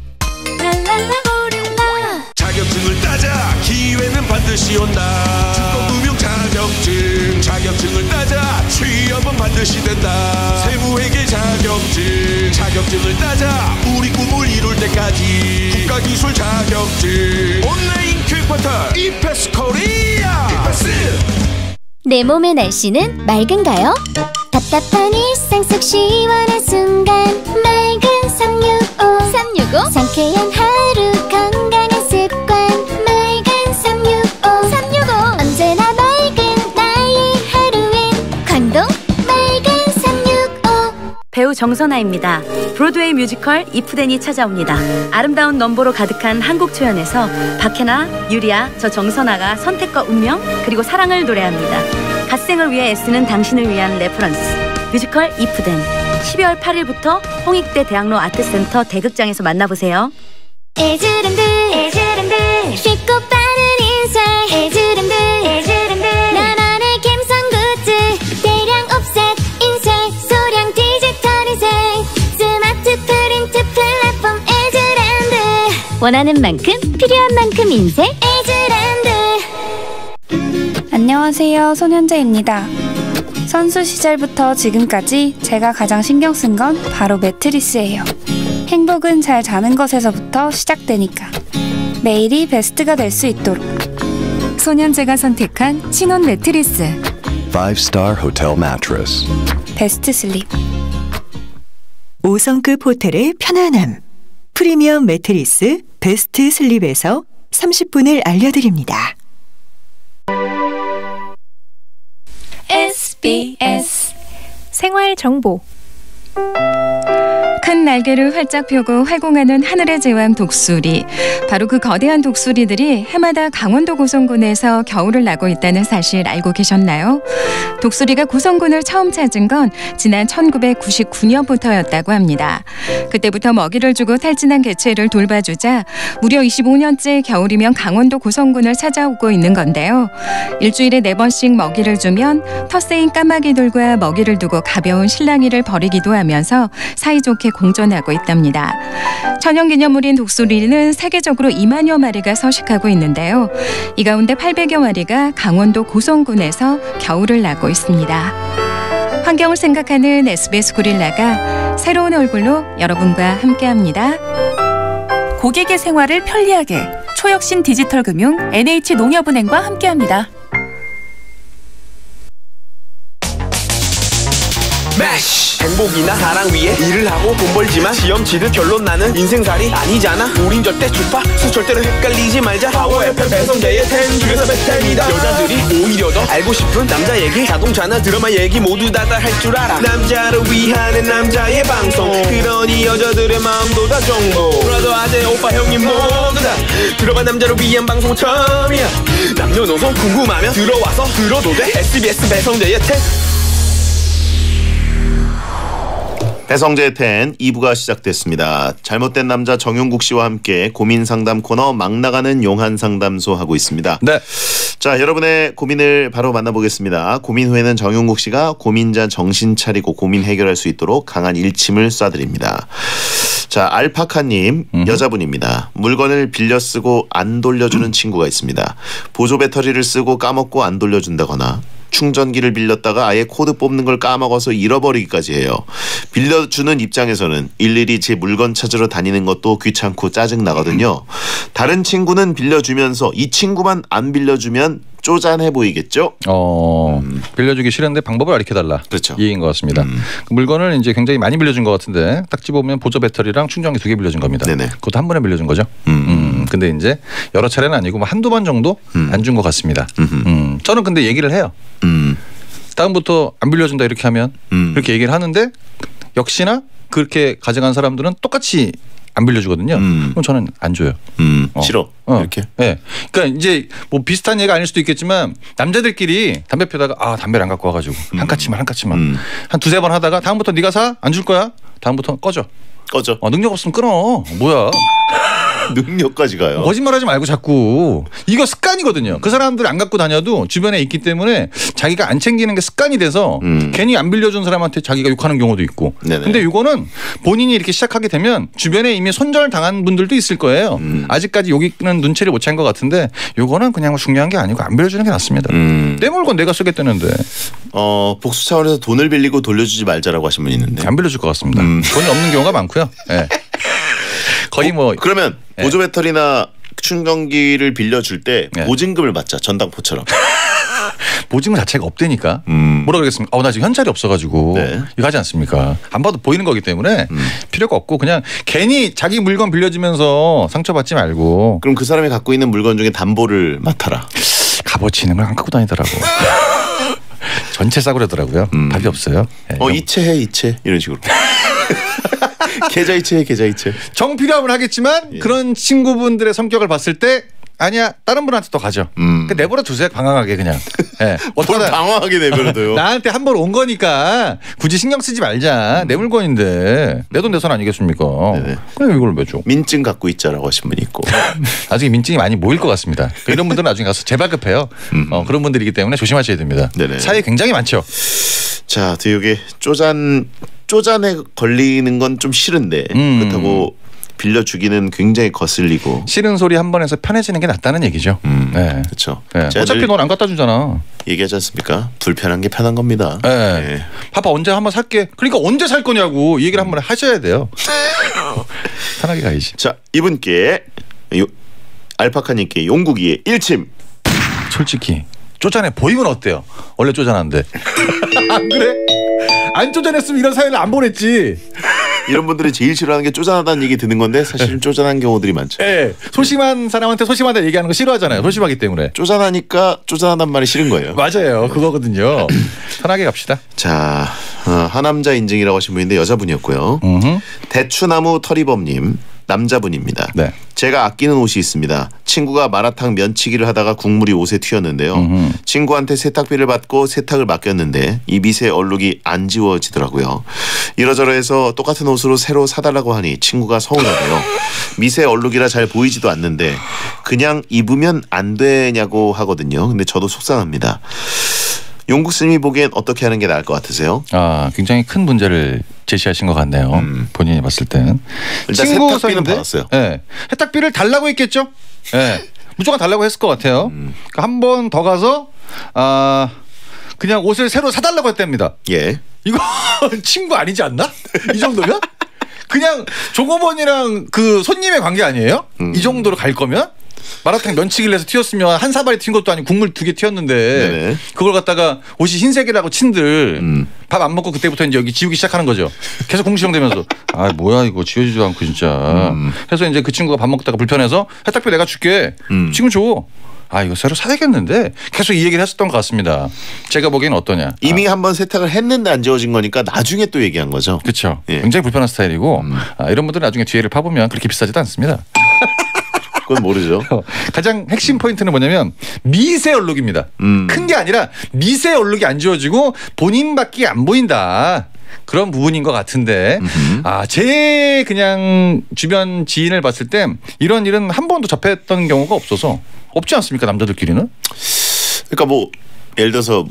자격증을 따자, 기회는 반드시 온다. 특허금융 자격증, 자격증을 따자, 취업은 반드시 된다. 세무회계 자격증, 자격증을 따자, 우리 꿈을 이룰 때까지. 국가기술 자격증, 온라인 큐포털 이패스 코리아. 내 몸의 날씨는 맑은가요? 답답한 일상 속 시원한 순간, 맑은 365. 365 상쾌한 하루, 건강한 습관, 맑은 365. 365 언제나 맑은 나의 하루엔 광동 맑은 365. 배우 정선아입니다. 브로드웨이 뮤지컬 이프덴이 찾아옵니다. 아름다운 넘버로 가득한 한국 초연에서 박해나, 유리아, 저 정선아가 선택과 운명 그리고 사랑을 노래합니다. 갓생을 위해 애쓰는 당신을 위한 레퍼런스 뮤지컬 이프덴 12월 8일부터 홍익대 대학로 아트센터 대극장에서 만나보세요. 에즈랜드 쉽고 빠른 인쇄 에즈랜드 나만의 감성 굿즈 대량 옵셋 인쇄 소량 디지털 인쇄 스마트 프린트 플랫폼 에즈랜드 원하는 만큼 필요한 만큼 인쇄 에즈랜드. 안녕하세요, 손현재입니다. 선수 시절부터 지금까지 제가 가장 신경 쓴 건 바로 매트리스예요. 행복은 잘 자는 것에서부터 시작되니까 매일이 베스트가 될 수 있도록 손현재가 선택한 신혼 매트리스 5-star hotel mattress. 베스트 슬립. 5성급 호텔의 편안함. 프리미엄 매트리스 베스트 슬립에서 30분을 알려드립니다. SBS 생활정보. 큰 날개를 활짝 펴고 활공하는 하늘의 제왕 독수리. 바로 그 거대한 독수리들이 해마다 강원도 고성군에서 겨울을 나고 있다는 사실 알고 계셨나요? 독수리가 고성군을 처음 찾은 건 지난 1999년부터였다고 합니다. 그때부터 먹이를 주고 탈진한 개체를 돌봐주자 무려 25년째 겨울이면 강원도 고성군을 찾아오고 있는 건데요. 일주일에 4번씩 먹이를 주면 텃세인 까마귀들과 먹이를 두고 가벼운 실랑이를 벌이기도 하면서 사이좋게 공존하고 있답니다. 천연기념물인 독수리는 세계적으로 2만여 마리가 서식하고 있는데요. 이 가운데 800여 마리가 강원도 고성군에서 겨울을 나고 있습니다. 환경을 생각하는 SBS 고릴라가 새로운 얼굴로 여러분과 함께합니다. 고객의 생활을 편리하게 초혁신 디지털금융 NH농협은행과 함께합니다. 매쉬! 행복이나 사랑 위해 일을 하고 돈 벌지만 시험 치듯 결론 나는 인생살이 아니잖아. 우린 절대 주파수 절대로 헷갈리지 말자. 파워 FM 배성재의 10 중에서 베스트 10이다. 여자들이 오히려 더 알고 싶은 남자 얘기, 자동차나 드라마 얘기 모두 다 할 줄 알아. 남자를 위한 남자의 방송, 그러니 여자들의 마음도 다 정보. 브라더 아재 오빠 형님 모두 다 들어봐. 남자를 위한 방송 처음이야. 남녀노소 궁금하면 들어와서 들어도 돼. SBS 배성재의 10. 배성재의 10 2부가 시작됐습니다. 잘못된 남자 정용국 씨와 함께 고민 상담 코너 막 나가는 용한 상담소 하고 있습니다. 네. 자, 여러분의 고민을 바로 만나보겠습니다. 고민 후에는 정용국 씨가 고민자 정신 차리고 고민 해결할 수 있도록 강한 일침을 쏴드립니다. 자, 알파카님 여자분입니다. 물건을 빌려 쓰고 안 돌려주는 친구가 있습니다. 보조 배터리를 쓰고 까먹고 안 돌려준다거나 충전기를 빌렸다가 아예 코드 뽑는 걸 까먹어서 잃어버리기까지 해요. 빌려주는 입장에서는 일일이 제 물건 찾으러 다니는 것도 귀찮고 짜증나거든요. 다른 친구는 빌려주면서 이 친구만 안 빌려주면 쪼잔해 보이겠죠? 빌려주기 싫은데 방법을 가르쳐달라. 그렇죠. 이 얘기인 것 같습니다. 그 물건을 이제 굉장히 많이 빌려준 것 같은데 딱 집어보면 보조 배터리랑 충전기 2개 빌려준 겁니다. 네네. 그것도 한 번에 빌려준 거죠. 근데 이제 여러 차례는 아니고 한두 번 정도 안 준 것 같습니다. 저는 근데 얘기를 해요. 다음부터 안 빌려준다 이렇게 하면 그렇게 얘기를 하는데 역시나 그렇게 가져간 사람들은 똑같이 안 빌려주거든요. 그럼 저는 안 줘요. 싫어. 이렇게. 네. 그러니까 이제 뭐 비슷한 얘가 아닐 수도 있겠지만 남자들끼리 담배 피우다가 담배를 안 갖고 와가지고 한 까치만 한 두세 번 하다가 다음부터 네가 사? 안 줄 거야? 다음부터 꺼져. 능력 없으면 끊어. 뭐야? 능력까지 가요. 거짓말하지 말고 자꾸. 이거 습관이거든요. 그 사람들이 안 갖고 다녀도 주변에 있기 때문에 자기가 안 챙기는 게 습관이 돼서 괜히 안 빌려준 사람한테 자기가 욕하는 경우도 있고. 네네. 근데 이거는 본인이 이렇게 시작하게 되면 주변에 이미 손절당한 분들도 있을 거예요. 아직까지 여기는 눈치를 못 챈 것 같은데 이거는 그냥 중요한 게 아니고 안 빌려주는 게 낫습니다. 내 물건 내가 쓰겠다는데. 복수 차원에서 돈을 빌리고 돌려주지 말자라고 하신 분이 있는데. 안 빌려줄 것 같습니다. 돈이 없는 경우가 많고요. 네. 거의 뭐 그러면 보조 배터리나 충전기를 빌려줄 때 보증금을 받자. 전당포처럼. 보증금 자체가 없다니까. 뭐라 그러겠습니까? 나 지금 현찰이 없어가지고 이거 하지 않습니까? 안 봐도 보이는 거기 때문에 필요가 없고 그냥 괜히 자기 물건 빌려주면서 상처받지 말고. 그럼 그 사람이 갖고 있는 물건 중에 담보를 맡아라. 값어치 있는 걸 안 갖고 다니더라고. 전체 싸구려더라고요. 답이 없어요. 네, 이체해 이체 이런 식으로. 계좌 이체해 계좌 이체. 정 필요하면 하겠지만 그런 친구분들의 성격을 봤을 때 아니야 다른 분한테 또 가죠. 그러니까 내버려 두세요 방황하게 그냥. 네. 뭘 방황하게 내버려둬요. 나한테 한 번 온 거니까 굳이 신경 쓰지 말자. 내 물건인데 내 돈 내 손 아니겠습니까? 그럼 이걸 왜 줘? 민증 갖고 있자라고 하신 분이 있고. 나중에 민증이 많이 모일 것 같습니다. 이런 분들은 나중에 가서 재발급해요. 그런 분들이기 때문에 조심하셔야 됩니다. 네네. 사이에 굉장히 많죠. 자, 뒤에 쪼잔에 걸리는 건 좀 싫은데 그렇다고 빌려주기는 굉장히 거슬리고 싫은 소리 한 번 해서 편해지는 게 낫다는 얘기죠. 네. 그렇죠. 네. 어차피 넌 안 갖다 주잖아. 얘기하지 않습니까? 불편한 게 편한 겁니다. 네. 네. 봐봐 언제 한번 살게. 그러니까 언제 살 거냐고 이 얘기를 한번 하셔야 돼요. 편하게 가야지. 자, 이분께 알파카님께 용국이의 일침. 솔직히 쪼잔해 보이면 어때요? 원래 쪼잔한데. 안 그래? 안 쪼잔했으면 이런 사연을 안 보냈지. 이런 분들이 제일 싫어하는 게 쪼잔하다는 얘기 듣는 건데 사실은 쪼잔한 경우들이 많죠. 네. 소심한 사람한테 소심하다 얘기하는 거 싫어하잖아요. 소심하기 때문에. 쪼잔하니까 쪼잔하단 말이 싫은 거예요. 맞아요. 그거거든요. 편하게 갑시다. 자, 하남자 인증이라고 하신 분인데 여자분이었고요. 대추나무 터리범님. 남자분입니다. 네. 제가 아끼는 옷이 있습니다. 친구가 마라탕 면치기를 하다가 국물이 옷에 튀었는데요. 친구한테 세탁비를 받고 세탁을 맡겼는데 이 미세 얼룩이 안 지워지더라고요. 이러저러해서 똑같은 옷으로 새로 사달라고 하니 친구가 서운하대요. 미세 얼룩이라 잘 보이지도 않는데 그냥 입으면 안 되냐고 하거든요. 근데 저도 속상합니다. 용국스님이 보기엔 어떻게 하는 게 나을 것 같으세요? 굉장히 큰 문제를 제시하신 것 같네요. 본인이 봤을 때는. 일단 세탁비는 받았어요. 네. 세탁비를 달라고 했겠죠? 네. 무조건 달라고 했을 것 같아요. 그러니까 한 번 더 가서 그냥 옷을 새로 사달라고 했답니다. 예. 이거 친구 아니지 않나? 이 정도면? 그냥 종업원이랑 그 손님의 관계 아니에요? 이 정도로 갈 거면? 마라탕 면치기를 해서 튀었으면 한 사발이 튄 것도 아니고 국물 2개 튀었는데 네네. 그걸 갖다가 옷이 흰색이라고 친들 밥 안 먹고 그때부터 이제 여기 지우기 시작하는 거죠. 계속 공시렁대면서 뭐야 이거 지워지지도 않고 진짜. 그래서 이제 그 친구가 밥 먹다가 불편해서 세탁비 내가 줄게. 지금 줘. 이거 새로 사야겠는데 계속 이 얘기를 했었던 것 같습니다. 제가 보기에는 어떠냐. 이미 한번 세탁을 했는데 안 지워진 거니까 나중에 또 얘기한 거죠. 그렇죠. 예. 굉장히 불편한 스타일이고 이런 분들은 나중에 뒤에를 파보면 그렇게 비싸지도 않습니다. 그건 모르죠. 가장 핵심 포인트는 뭐냐면 미세 얼룩입니다. 큰 게 아니라 미세 얼룩이 안 지워지고 본인밖에 안 보인다. 그런 부분인 것 같은데 제 그냥 주변 지인을 봤을 때 이런 일은 한 번도 접했던 경우가 없지 않습니까? 남자들끼리는? 그러니까 뭐 예를 들어서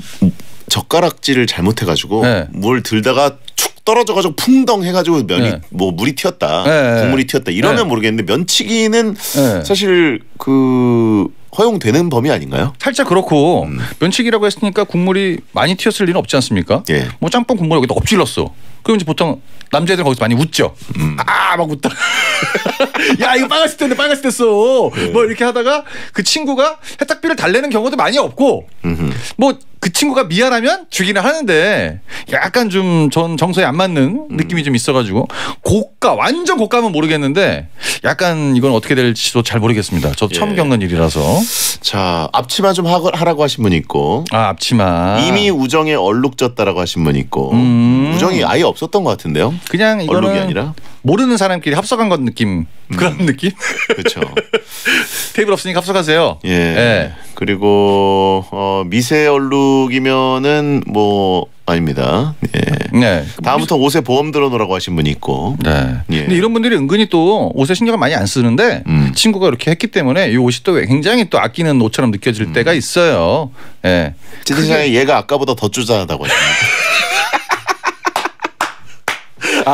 젓가락질을 잘못해가지고 뭘 들다가 축 떨어져가지고 풍덩 해가지고 뭐 물이 튀었다, 국물이 튀었다 이러면 모르겠는데 면치기는 사실 허용되는 범위 아닌가요? 살짝 그렇고 면치기라고 했으니까 국물이 많이 튀었을 리는 없지 않습니까? 예. 뭐 짬뽕 국물 여기다 엎질렀어. 그럼 이제 보통 남자애들 거기서 많이 웃죠. 막 웃다. 야 이거 빨간색 됐네 빨간색 됐어. 뭐 이렇게 하다가 그 친구가 세탁비를 달래는 경우도 많이 없고 뭐 그 친구가 미안하면 주기는 하는데 약간 좀 전 정서에 안 맞는 느낌이 좀 있어가지고 완전 고가면 모르겠는데 약간 이건 어떻게 될지도 잘 모르겠습니다. 저도 처음 겪는 일이라서. 자, 앞치마 좀 하라고 하신 분이 있고 앞치마 이미 우정에 얼룩졌다라고 하신 분이 있고 우정이 아예 없었던 것 같은데요. 그냥 이거는 얼룩이 아니라 모르는 사람끼리 합석한 것 느낌 그런 느낌. 그렇죠. 테이블 없으니까 합석하세요. 예. 그리고 미세 얼룩이면은 뭐 아닙니다. 예. 네. 다음부터 옷에 보험 들어놓으라고 하신 분이 있고. 네. 예. 근데 이런 분들이 은근히 또 옷에 신경을 많이 안 쓰는데 친구가 이렇게 했기 때문에 이 옷이 또 굉장히 또 아끼는 옷처럼 느껴질 때가 있어요. 예. 채팅창에 얘가 아까보다 더 쪼잔하다고 하십니다.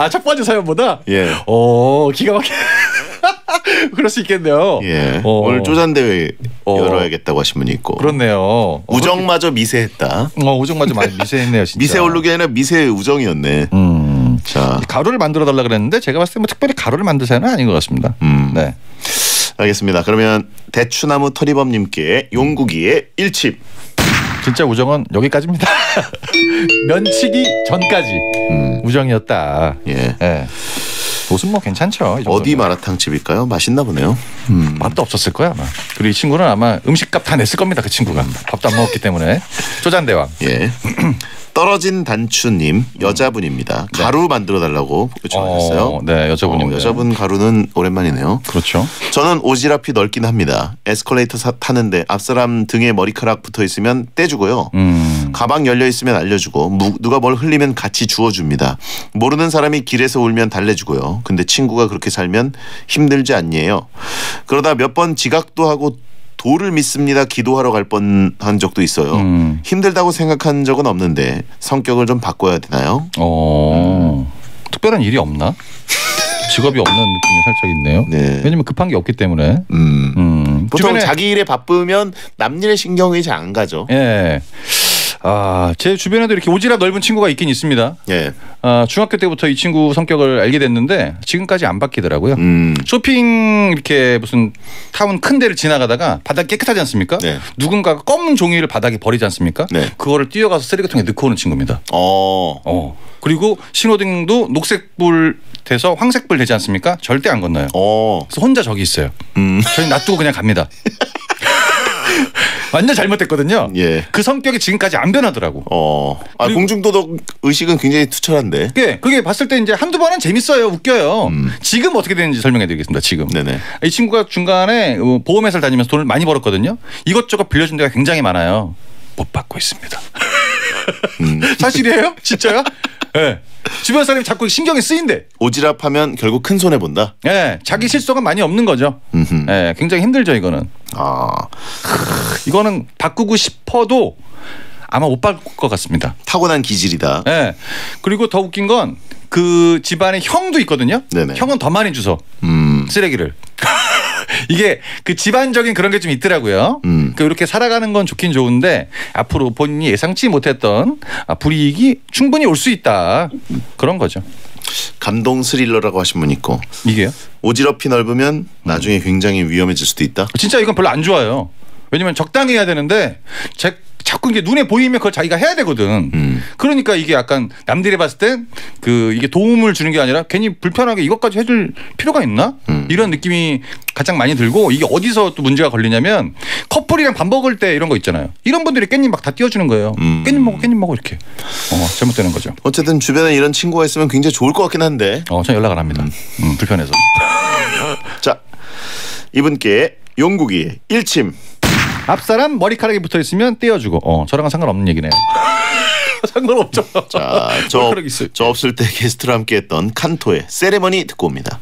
첫 번째 사연보다? 예. 기가 막혀. 그럴 수 있겠네요. 예. 오늘 쪼잔 대회 열어야겠다고 하신 분이 있고. 그렇네요. 우정마저 미세했다. 우정마저 많이 미세했네요, 진짜. 미세 얼룩이 아니라 미세 우정이었네. 자, 가루를 만들어 달라 그랬는데 제가 봤을 때 뭐 특별히 가루를 만들 사연은 아닌 것 같습니다. 네. 알겠습니다. 그러면 대추나무 터리범님께 용국이의 일침. 진짜 우정은 여기까지입니다. 면치기 전까지 우정이었다. 예. 옷은 뭐 괜찮죠. 어디 마라탕 집일까요? 맛있나 보네요. 맛도 없었을 거야 아마. 그리고 이 친구는 아마 음식값 다 냈을 겁니다. 그 친구가 밥도 안 먹었기 때문에. 쪼잔대왕. 예. 떨어진 단추님 여자분입니다. 가루 만들어 달라고 요청하셨어요. 네, 여자분입니다. 여자분 가루는 오랜만이네요. 그렇죠. 저는 오지랖이 넓긴 합니다. 에스컬레이터 타는데 앞사람 등에 머리카락 붙어 있으면 떼주고요. 가방 열려 있으면 알려주고 누가 뭘 흘리면 같이 주워줍니다. 모르는 사람이 길에서 울면 달래주고요. 근데 친구가 그렇게 살면 힘들지 않니에요. 그러다 몇 번 지각도 하고 도를 믿습니다. 기도하러 갈 뻔한 적도 있어요. 힘들다고 생각한 적은 없는데 성격을 좀 바꿔야 되나요? 특별한 일이 없나? 직업이 없는 느낌이 살짝 있네요. 네. 왜냐면 급한 게 없기 때문에. 보통 주변에 자기 일에 바쁘면 남 일에 신경이 잘 안 가죠. 예. 제 주변에도 이렇게 오지랖 넓은 친구가 있긴 있습니다. 예. 중학교 때부터 이 친구 성격을 알게 됐는데 지금까지 안 바뀌더라고요. 쇼핑 이렇게 무슨 타운 큰 데를 지나가다가 바닥 깨끗하지 않습니까? 네. 누군가가 검은 종이를 바닥에 버리지 않습니까? 네. 그거를 뛰어가서 쓰레기통에 넣고 오는 친구입니다. 그리고 신호등도 녹색불 돼서 황색불 되지 않습니까? 절대 안 건너요. 그래서 혼자 저기 있어요. 저희 놔두고 그냥 갑니다. 완전 잘못됐거든요. 예. 그 성격이 지금까지 안 변하더라고. 공중도덕 의식은 굉장히 투철한데. 그게 봤을 때 이제 한두 번은 재밌어요. 웃겨요. 지금 어떻게 되는지 설명해 드리겠습니다. 지금. 네네. 이 친구가 중간에 보험회사를 다니면서 돈을 많이 벌었거든요. 이것저것 빌려준 데가 굉장히 많아요. 못 받고 있습니다. 사실이에요? 진짜요? 네. 주변 사람이 자꾸 신경이 쓰인대. 오지랖하면 결국 큰 손해 본다. 네, 자기 실속은 많이 없는 거죠. 네, 굉장히 힘들죠 이거는. 이거는 바꾸고 싶어도 아마 못 바꿀 것 같습니다. 타고난 기질이다. 네. 그리고 더 웃긴 건 그 집안에 형도 있거든요. 네네. 형은 더 많이 주워 쓰레기를. 이게 그 집안적인 그런 게 좀 있더라고요. 이렇게 살아가는 건 좋긴 좋은데 앞으로 본인이 예상치 못했던 불이익이 충분히 올 수 있다. 그런 거죠. 감동 스릴러라고 하신 분 있고. 이게요? 오지랖이 넓으면 나중에 굉장히 위험해질 수도 있다. 진짜 이건 별로 안 좋아요. 왜냐면 적당히 해야 되는데 자꾸 이게 눈에 보이면 그걸 자기가 해야 되거든. 그러니까 이게 약간 남들이 봤을 땐 이게 도움을 주는 게 아니라 괜히 불편하게 이것까지 해줄 필요가 있나? 이런 느낌이 가장 많이 들고 이게 어디서 또 문제가 걸리냐면 커플이랑 밥 먹을 때 이런 거 있잖아요. 이런 분들이 깻잎 막 다 띄워주는 거예요. 깻잎 먹어 이렇게. 잘못되는 거죠. 어쨌든 주변에 이런 친구가 있으면 굉장히 좋을 것 같긴 한데. 전 연락 안 합니다. 불편해서. 자, 이분께 용국이 일침. 앞사람 머리카락이 붙어 있으면 떼어주고. 저랑은 상관없는 얘기네요. 상관없죠. 자, 저 없을 때 게스트로 함께했던 칸토의 세레머니 듣고 옵니다.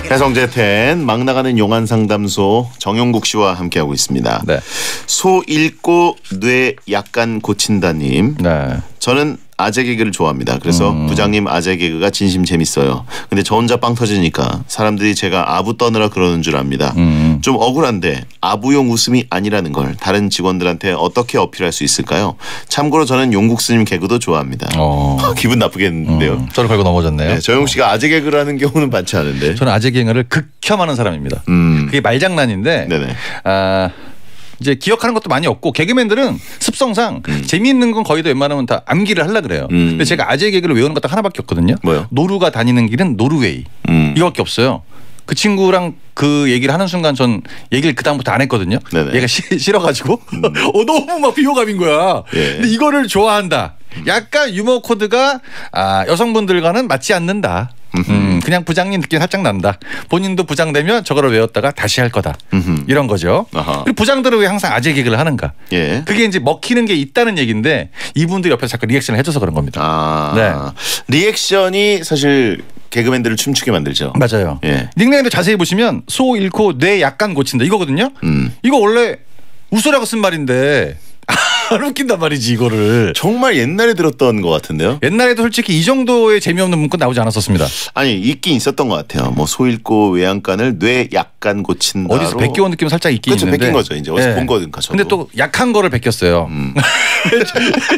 배성재 텐 막 나가는 용안 상담소 정용국 씨와 함께하고 있습니다. 네. 소 읽고 뇌 약간 고친다님. 네. 저는 아재 개그를 좋아합니다. 그래서 부장님 아재 개그가 진심 재밌어요. 근데 저 혼자 빵 터지니까 사람들이 제가 아부 떠느라 그러는 줄 압니다. 좀 억울한데 아부용 웃음이 아니라는 걸 다른 직원들한테 어떻게 어필할 수 있을까요? 참고로 저는 용국 스님 개그도 좋아합니다. 기분 나쁘겠는데요. 저를 걸고 넘어졌네요. 네, 정용 씨가 아재 개그를 하는 경우는 많지 않은데. 저는 아재 개그를 극혐하는 사람입니다. 그게 말장난인데 네네. 이제 기억하는 것도 많이 없고 개그맨들은 습성상 재미있는 건 거의 다 웬만하면 다 암기를 하려고 그래요. 근데 제가 아재 개그를 외우는 것 딱 하나밖에 없거든요. 뭐요? 노루가 다니는 길은 노르웨이. 이거밖에 없어요. 그 친구랑 그 얘기를 하는 순간 전 얘기를 그다음부터 안 했거든요. 네네. 얘가 싫어가지고 너무 막 비호감인 거야. 예. 근데 이거를 좋아한다. 약간 유머 코드가 여성분들과는 맞지 않는다. 그냥 부장님 느낌 살짝 난다. 본인도 부장 되면 저거를 외웠다가 다시 할 거다. 이런 거죠. 그리고 부장들은 왜 항상 아재 개그를 하는가. 예. 그게 이제 먹히는 게 있다는 얘기인데 이분들이 옆에서 자꾸 리액션을 해줘서 그런 겁니다. 네. 리액션이 사실 개그맨들을 춤추게 만들죠. 맞아요. 예. 닉네임도 자세히 보시면 소 잃고 뇌 약간 고친다 이거거든요. 이거 원래 웃으라고 쓴 말인데 안 웃긴단 말이지 이거를. 정말 옛날에 들었던 것 같은데요. 옛날에도 솔직히 이 정도의 재미없는 문구 나오지 않았었습니다. 아니 있긴 있었던 것 같아요. 뭐 소 잃고 외양간을 뇌 약간 고친다. 어디서 베껴온 느낌 살짝 있긴 그렇죠, 있는데. 베낀 거죠. 이제 어디서 본 거니까. 근데 또 약한 거를 베꼈어요.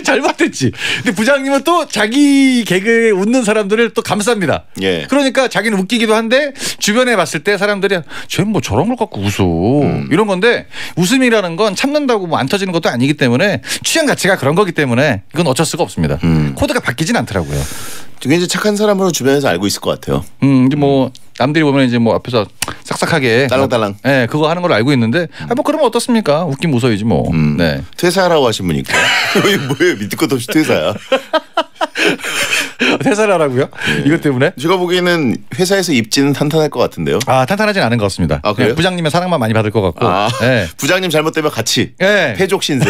잘못됐지. 근데 부장님은 또 자기 개그에 웃는 사람들을 또 감쌉니다. 예. 그러니까 자기는 웃기기도 한데 주변에 봤을 때 사람들이 쟤는 뭐 저런 걸 갖고 웃어 이런 건데 웃음이라는 건 참는다고 뭐 안 터지는 것도 아니기 때문에 취향 자체가 그런 거기 때문에 이건 어쩔 수가 없습니다. 코드가 바뀌진 않더라고요. 굉장히 착한 사람으로 주변에서 알고 있을 것 같아요. 이제 뭐 남들이 보면 이제 뭐 앞에서 싹싹하게 딸랑딸랑. 네, 그거 하는 걸 알고 있는데 뭐 그러면 어떻습니까? 웃긴 웃어야지 뭐. 네. 퇴사하라고 하신 분이니까. 뭐예요? 밑도 끝도 없이 퇴사야. 퇴사를 하라고요? 네. 이것 때문에? 제가 보기에는 회사에서 입지는 탄탄할 것 같은데요. 탄탄하진 않은 것 같습니다. 그래요? 부장님의 사랑만 많이 받을 것 같고. 네. 부장님 잘못되면 같이. 네. 패족 신세.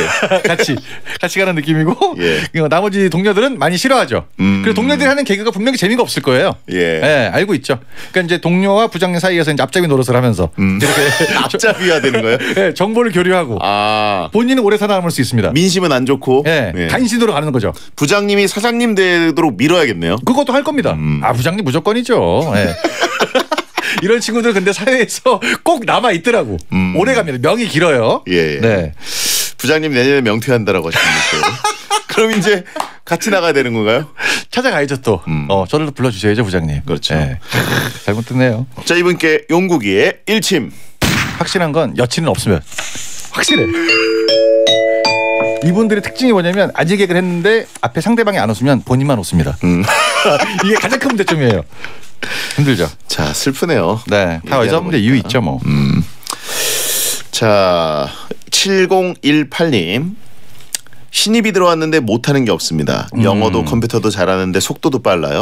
같이 가는 느낌이고. 예. 나머지 동료들은 많이 싫어하죠. 그리고 동료들이 하는 개그가 분명히 재미가 없을 거예요. 예. 네, 알고 있죠. 그러니까 이제 동료와 부장님 사이에서 이제 앞잡이 노릇을 하면서 이렇게 앞잡이가 되는 거예요? 네, 정보를 교류하고. 본인은 오래 살아남을 수 있습니다. 민심은 안 좋고. 네, 간신으로 가는 거죠. 부장님이 사장님 되도록 밀어야겠네요. 그것도 할 겁니다. 부장님 무조건이죠. 네. 이런 친구들 근데 사회에서 꼭 남아 있더라고. 오래 갑니다. 명이 길어요. 예. 네. 부장님 내년에 명퇴한다라고 하시는데. 그럼 이제 같이 나가야 되는 건가요? 찾아가야죠 또. 저를 불러주셔야죠 부장님. 그렇죠. 네. 잘못 듣네요. 자 이분께 용국이의 일침. 확실한 건 여친은 없으면. 확실해. 이분들의 특징이 뭐냐면 아재 개그를 했는데 앞에 상대방이 안 웃으면 본인만 웃습니다. 이게 가장 큰 문제점이에요. 힘들죠. 자 슬프네요. 네, 다 여자분들 이유 있죠 뭐. 자 7018님. 신입이 들어왔는데 못하는 게 없습니다. 영어도 컴퓨터도 잘하는데 속도도 빨라요.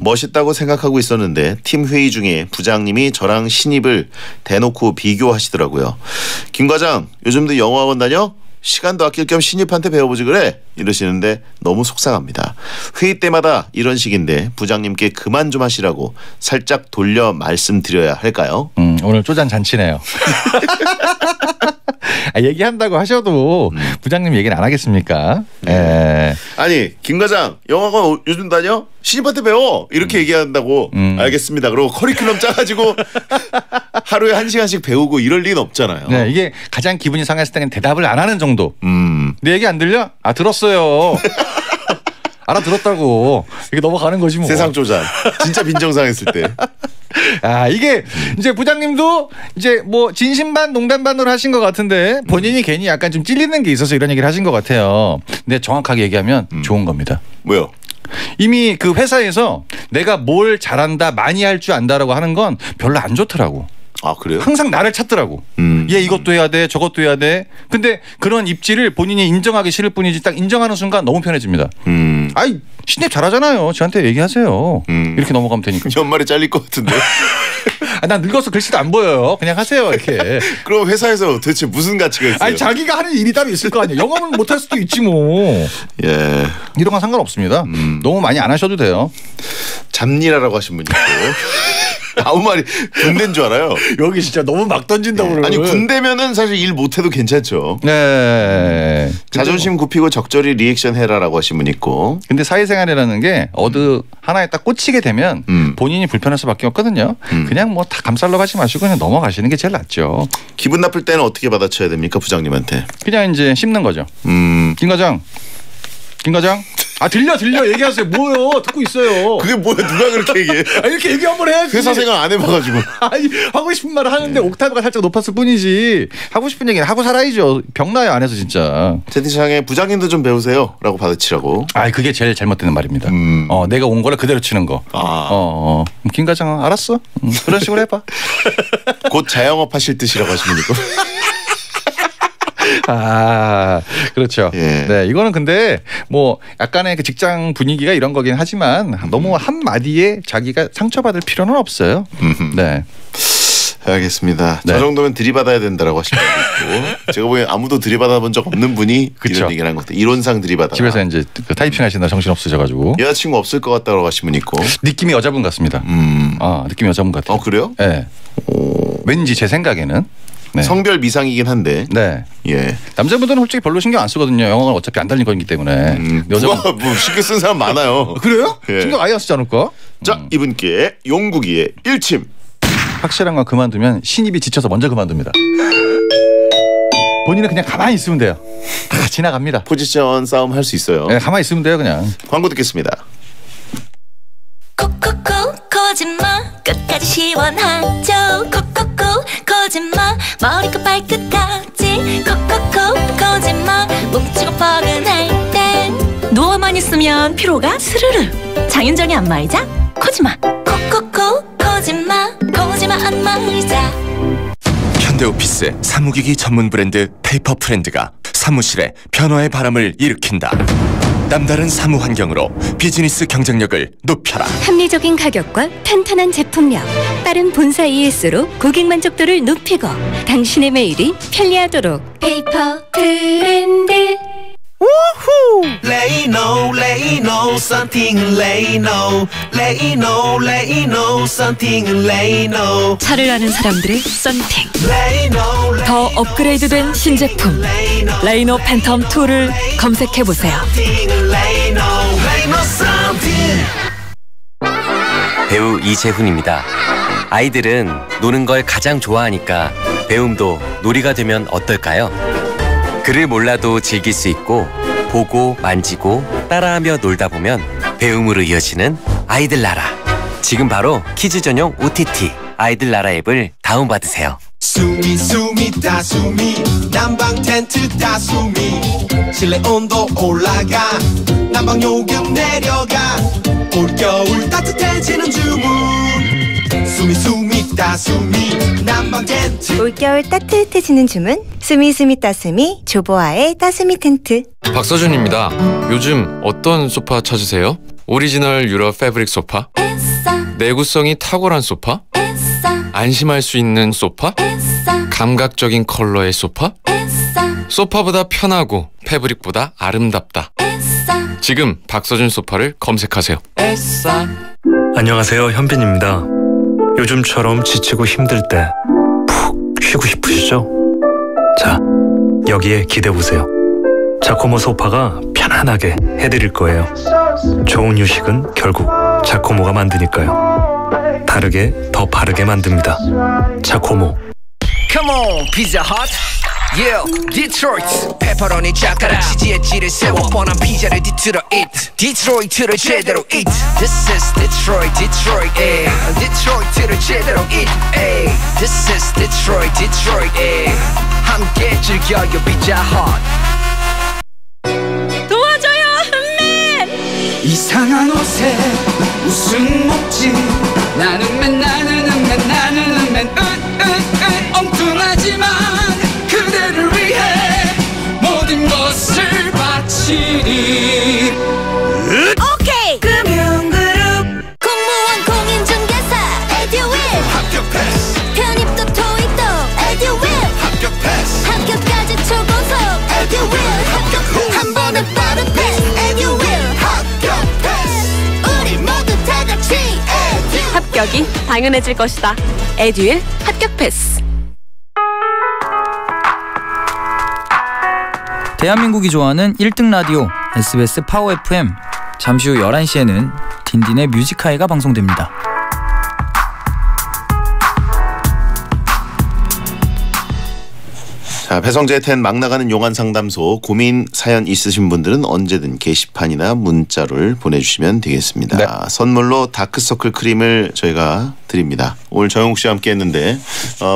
멋있다고 생각하고 있었는데 팀 회의 중에 부장님이 저랑 신입을 대놓고 비교하시더라고요. 김 과장 요즘도 영어학원 다녀? 시간도 아낄 겸 신입한테 배워보지 그래? 이러시는데 너무 속상합니다. 회의 때마다 이런 식인데 부장님께 그만 좀 하시라고 살짝 돌려 말씀드려야 할까요? 오늘 쪼잔 잔치네요. 얘기한다고 하셔도 부장님 얘기는 안 하겠습니까? 네. 아니 김 과장 영어학원 요즘 다녀? 신입한테 배워 이렇게 얘기한다고 알겠습니다. 그리고 커리큘럼 짜가지고 하루에 1시간씩 배우고 이럴 리는 없잖아요. 네, 이게 가장 기분이 상했을 때는 대답을 안 하는 정도. 내 얘기 안 들려? 들었어요. 알아들었다고 이게 넘어가는 거지 뭐. 세상 쪼잔. 진짜 빈정상했을 때. 이게 이제 부장님도 이제 뭐 진심 반 농담 반으로 하신 것 같은데 본인이 괜히 약간 좀 찔리는 게 있어서 이런 얘기를 하신 것 같아요. 근데 정확하게 얘기하면 좋은 겁니다. 뭐요? 이미 그 회사에서 내가 뭘 잘한다 많이 할 줄 안다라고 하는 건 별로 안 좋더라고. 그래요? 항상 나를 찾더라고. 얘 이것도 해야 돼 저것도 해야 돼. 근데 그런 입지를 본인이 인정하기 싫을 뿐이지 딱 인정하는 순간 너무 편해집니다. 아이 신입 잘하잖아요. 저한테 얘기하세요. 이렇게 넘어가면 되니까. 연말에 잘릴 것 같은데. 난 늙어서 글씨도 안 보여요. 그냥 하세요 이렇게. 그럼 회사에서 도대체 무슨 가치가 있어요? 자기가 하는 일이 따로 있을 거 아니에요. 영어는 못할 수도 있지 뭐. 예. 이런 건 상관없습니다. 너무 많이 안 하셔도 돼요. 잡일하라고 하신 분이 있고. 아무 말이 군대인 줄 알아요. 여기 진짜 너무 막 던진다고 그러고. 아니 군대면은 사실 일 못해도 괜찮죠. 네. 자존심 굽히고 적절히 리액션 해라라고 하신 분 있고. 근데 사회생활이라는 게 어느 하나에 딱 꽂히게 되면 본인이 불편할 수밖에 없거든요. 그냥 뭐 다 감쌀러 가지 마시고 그냥 넘어가시는 게 제일 낫죠. 기분 나쁠 때는 어떻게 받아쳐야 됩니까, 부장님한테? 그냥 이제 씹는 거죠. 김 과장. 아 들려 얘기하세요. 뭐요? 듣고 있어요. 그게 뭐야? 누가 그렇게 얘기해? 아, 이렇게 얘기 한번 해야지. 회사 생활 안 해봐가지고. 아니 하고 싶은 말을 하는데 옥타브가 살짝 높았을 뿐이지. 하고 싶은 얘기는 하고 살아야죠. 병나요 안에서 진짜. 채팅창에 부장님도 좀 배우세요라고 받아치라고. 아 그게 제일 잘못되는 말입니다. 내가 온 거를 그대로 치는 거. 김 과장 알았어. 그런 식으로 해봐. 곧 자영업 하실 듯이라고 하십니까? 아, 그렇죠. 예. 네, 이거는 근데 뭐 약간의 그 직장 분위기가 이런 거긴 하지만 너무 한 마디에 자기가 상처받을 필요는 없어요. 네. 알겠습니다. 네. 저 정도면 들이받아야 된다라고 하시는 분도 있고 제가 보기엔 아무도 들이받아본 적 없는 분이 그쵸. 이런 얘기를 한 것 같아요. 이론상 들이받아. 집에서 이제 그 타이핑 하시느라 정신 없으셔가지고. 여자친구 없을 것 같다고 하신 분 있고. 느낌이 여자분 같습니다. 느낌이 여자분 같아요. 그래요? 네. 왠지 제 생각에는. 네. 성별 미상이긴 한데. 네. 예. 남자분들은 솔직히 별로 신경 안 쓰거든요. 영어는 어차피 안 달린 거기 때문에. 누가 뭐 신경 쓴 사람 많아요. 그래요? 예. 신경 아예 안 쓰지 않을까? 자, 이분께 용국이의 일침. 확실한 건 그만두면 신입이 지쳐서 먼저 그만둡니다. 본인은 그냥 가만히 있으면 돼요. 다 지나갑니다. 포지션 싸움 할 수 있어요. 네, 가만히 있으면 돼요 그냥. 광고 듣겠습니다. 콕콕콕 거짓말 끝까지 시원하죠. 콕콕콕 거짓말 머리끝 발끝까지 콕콕콕 거짓말 뭉치고 뻐근할 땐 누워만 있으면 피로가 스르르 장윤정의 안마의자 코지마 콕콕콕 거짓말 안마의자. 현대오피스 사무기기 전문 브랜드 페이퍼프렌드가 사무실에 변화의 바람을 일으킨다. 남다른 사무 환경으로 비즈니스 경쟁력을 높여라. 합리적인 가격과 탄탄한 제품력, 빠른 본사 ES로 고객 만족도를 높이고 당신의 매일이 편리하도록 페이퍼 브랜드. 우후! Lay no, something lay no. Lay no, something lay no. 차를 아는 사람들의 썬팅. 더 업그레이드된 신제품 레이노 팬텀 2를 검색해보세요. 배우 이재훈입니다. 아이들은 노는 걸 가장 좋아하니까 배움도 놀이가 되면 어떨까요? 글을 몰라도 즐길 수 있고 보고 만지고 따라하며 놀다 보면 배움으로 이어지는 아이들 나라. 지금 바로 키즈 전용 OTT 아이들 나라 앱을 다운받으세요. 수미 다수미 난방 텐트 다수미 실내 온도 올라가 난방 요금 내려가 올겨울 따뜻해지는 주문 수미 따수미 난방 텐트. 올겨울 따뜻해지는 주문 수미 따수미 조보아의 따수미 텐트. 박서준입니다. 요즘 어떤 소파 찾으세요? 오리지널 유럽 패브릭 소파? 내구성이 탁월한 소파? 안심할 수 있는 소파? 감각적인 컬러의 소파? 소파보다 편하고 패브릭보다 아름답다. 지금 박서준 소파를 검색하세요. 안녕하세요, 현빈입니다. 요즘처럼 지치고 힘들 때 푹 쉬고 싶으시죠? 자, 여기에 기대보세요. 자코모 소파가 편안하게 해드릴 거예요. 좋은 휴식은 결국 자코모가 만드니까요. 다르게 더 바르게 만듭니다. 자코모. Come on, Pizza Hut. Yeah, Detroit. 페퍼로니 자카라 치즈의 질을 세워 뻔한 피자를 뒤틀어 eat. 디트로이트를 제대로 eat. This is Detroit, Detroit, eh. 디트로이트를 제대로 eat, eh. This is Detroit, Detroit, eh. 함께 즐겨요, Pizza Hut. 도와줘요, 흠맨! 이상한 옷에 웃음 먹지 나는 맨 엉뚱하지만 그대를 위해 모든 것을 바치니 오케이! 금융그룹 공무원 공인중개사 에듀윌 합격 패스 편입도 토익도 에듀윌 합격 패스 합격까지 초고속 에듀윌 합격 후 한 번에 빠른 패스 에듀윌 합격 패스 우리 모두 다 같이 합격이 당연해질 것이다. 에듀윌 합격 패스. 대한민국이 좋아하는 1등 라디오 SBS 파워 FM. 잠시 후 11시에는 딘딘의 뮤직하이가 방송됩니다. 자, 배성재의 텐 막 나가는 용안 상담소. 고민 사연 있으신 분들은 언제든 게시판이나 문자를 보내주시면 되겠습니다. 네. 선물로 다크서클 크림을 저희가 드립니다. 오늘 정용욱 씨와 함께 했는데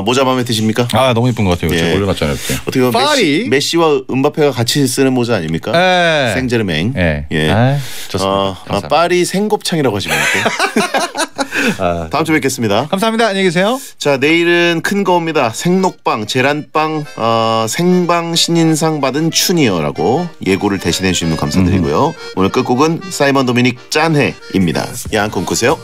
모자 마음에 드십니까? 아, 너무 예쁜 것 같아요. 예. 제가 올려놨잖아요. 어떻게 보면 메시와 은바페가 같이 쓰는 모자 아닙니까? 네. 생제르맹. 네. 예. 아, 좋습니다. 파리 생곱창이라고 하시면 돼요. 다음 주에 뵙겠습니다. 감사합니다. 안녕히 계세요. 자, 내일은 큰 거입니다. 생록빵, 계란빵, 생방 신인상 받은 추니어라고 예고를 대신해 주시면 감사드리고요. 오늘 끝곡은 사이먼 도미닉 짠해입니다. 야한 꿈 꾸세요.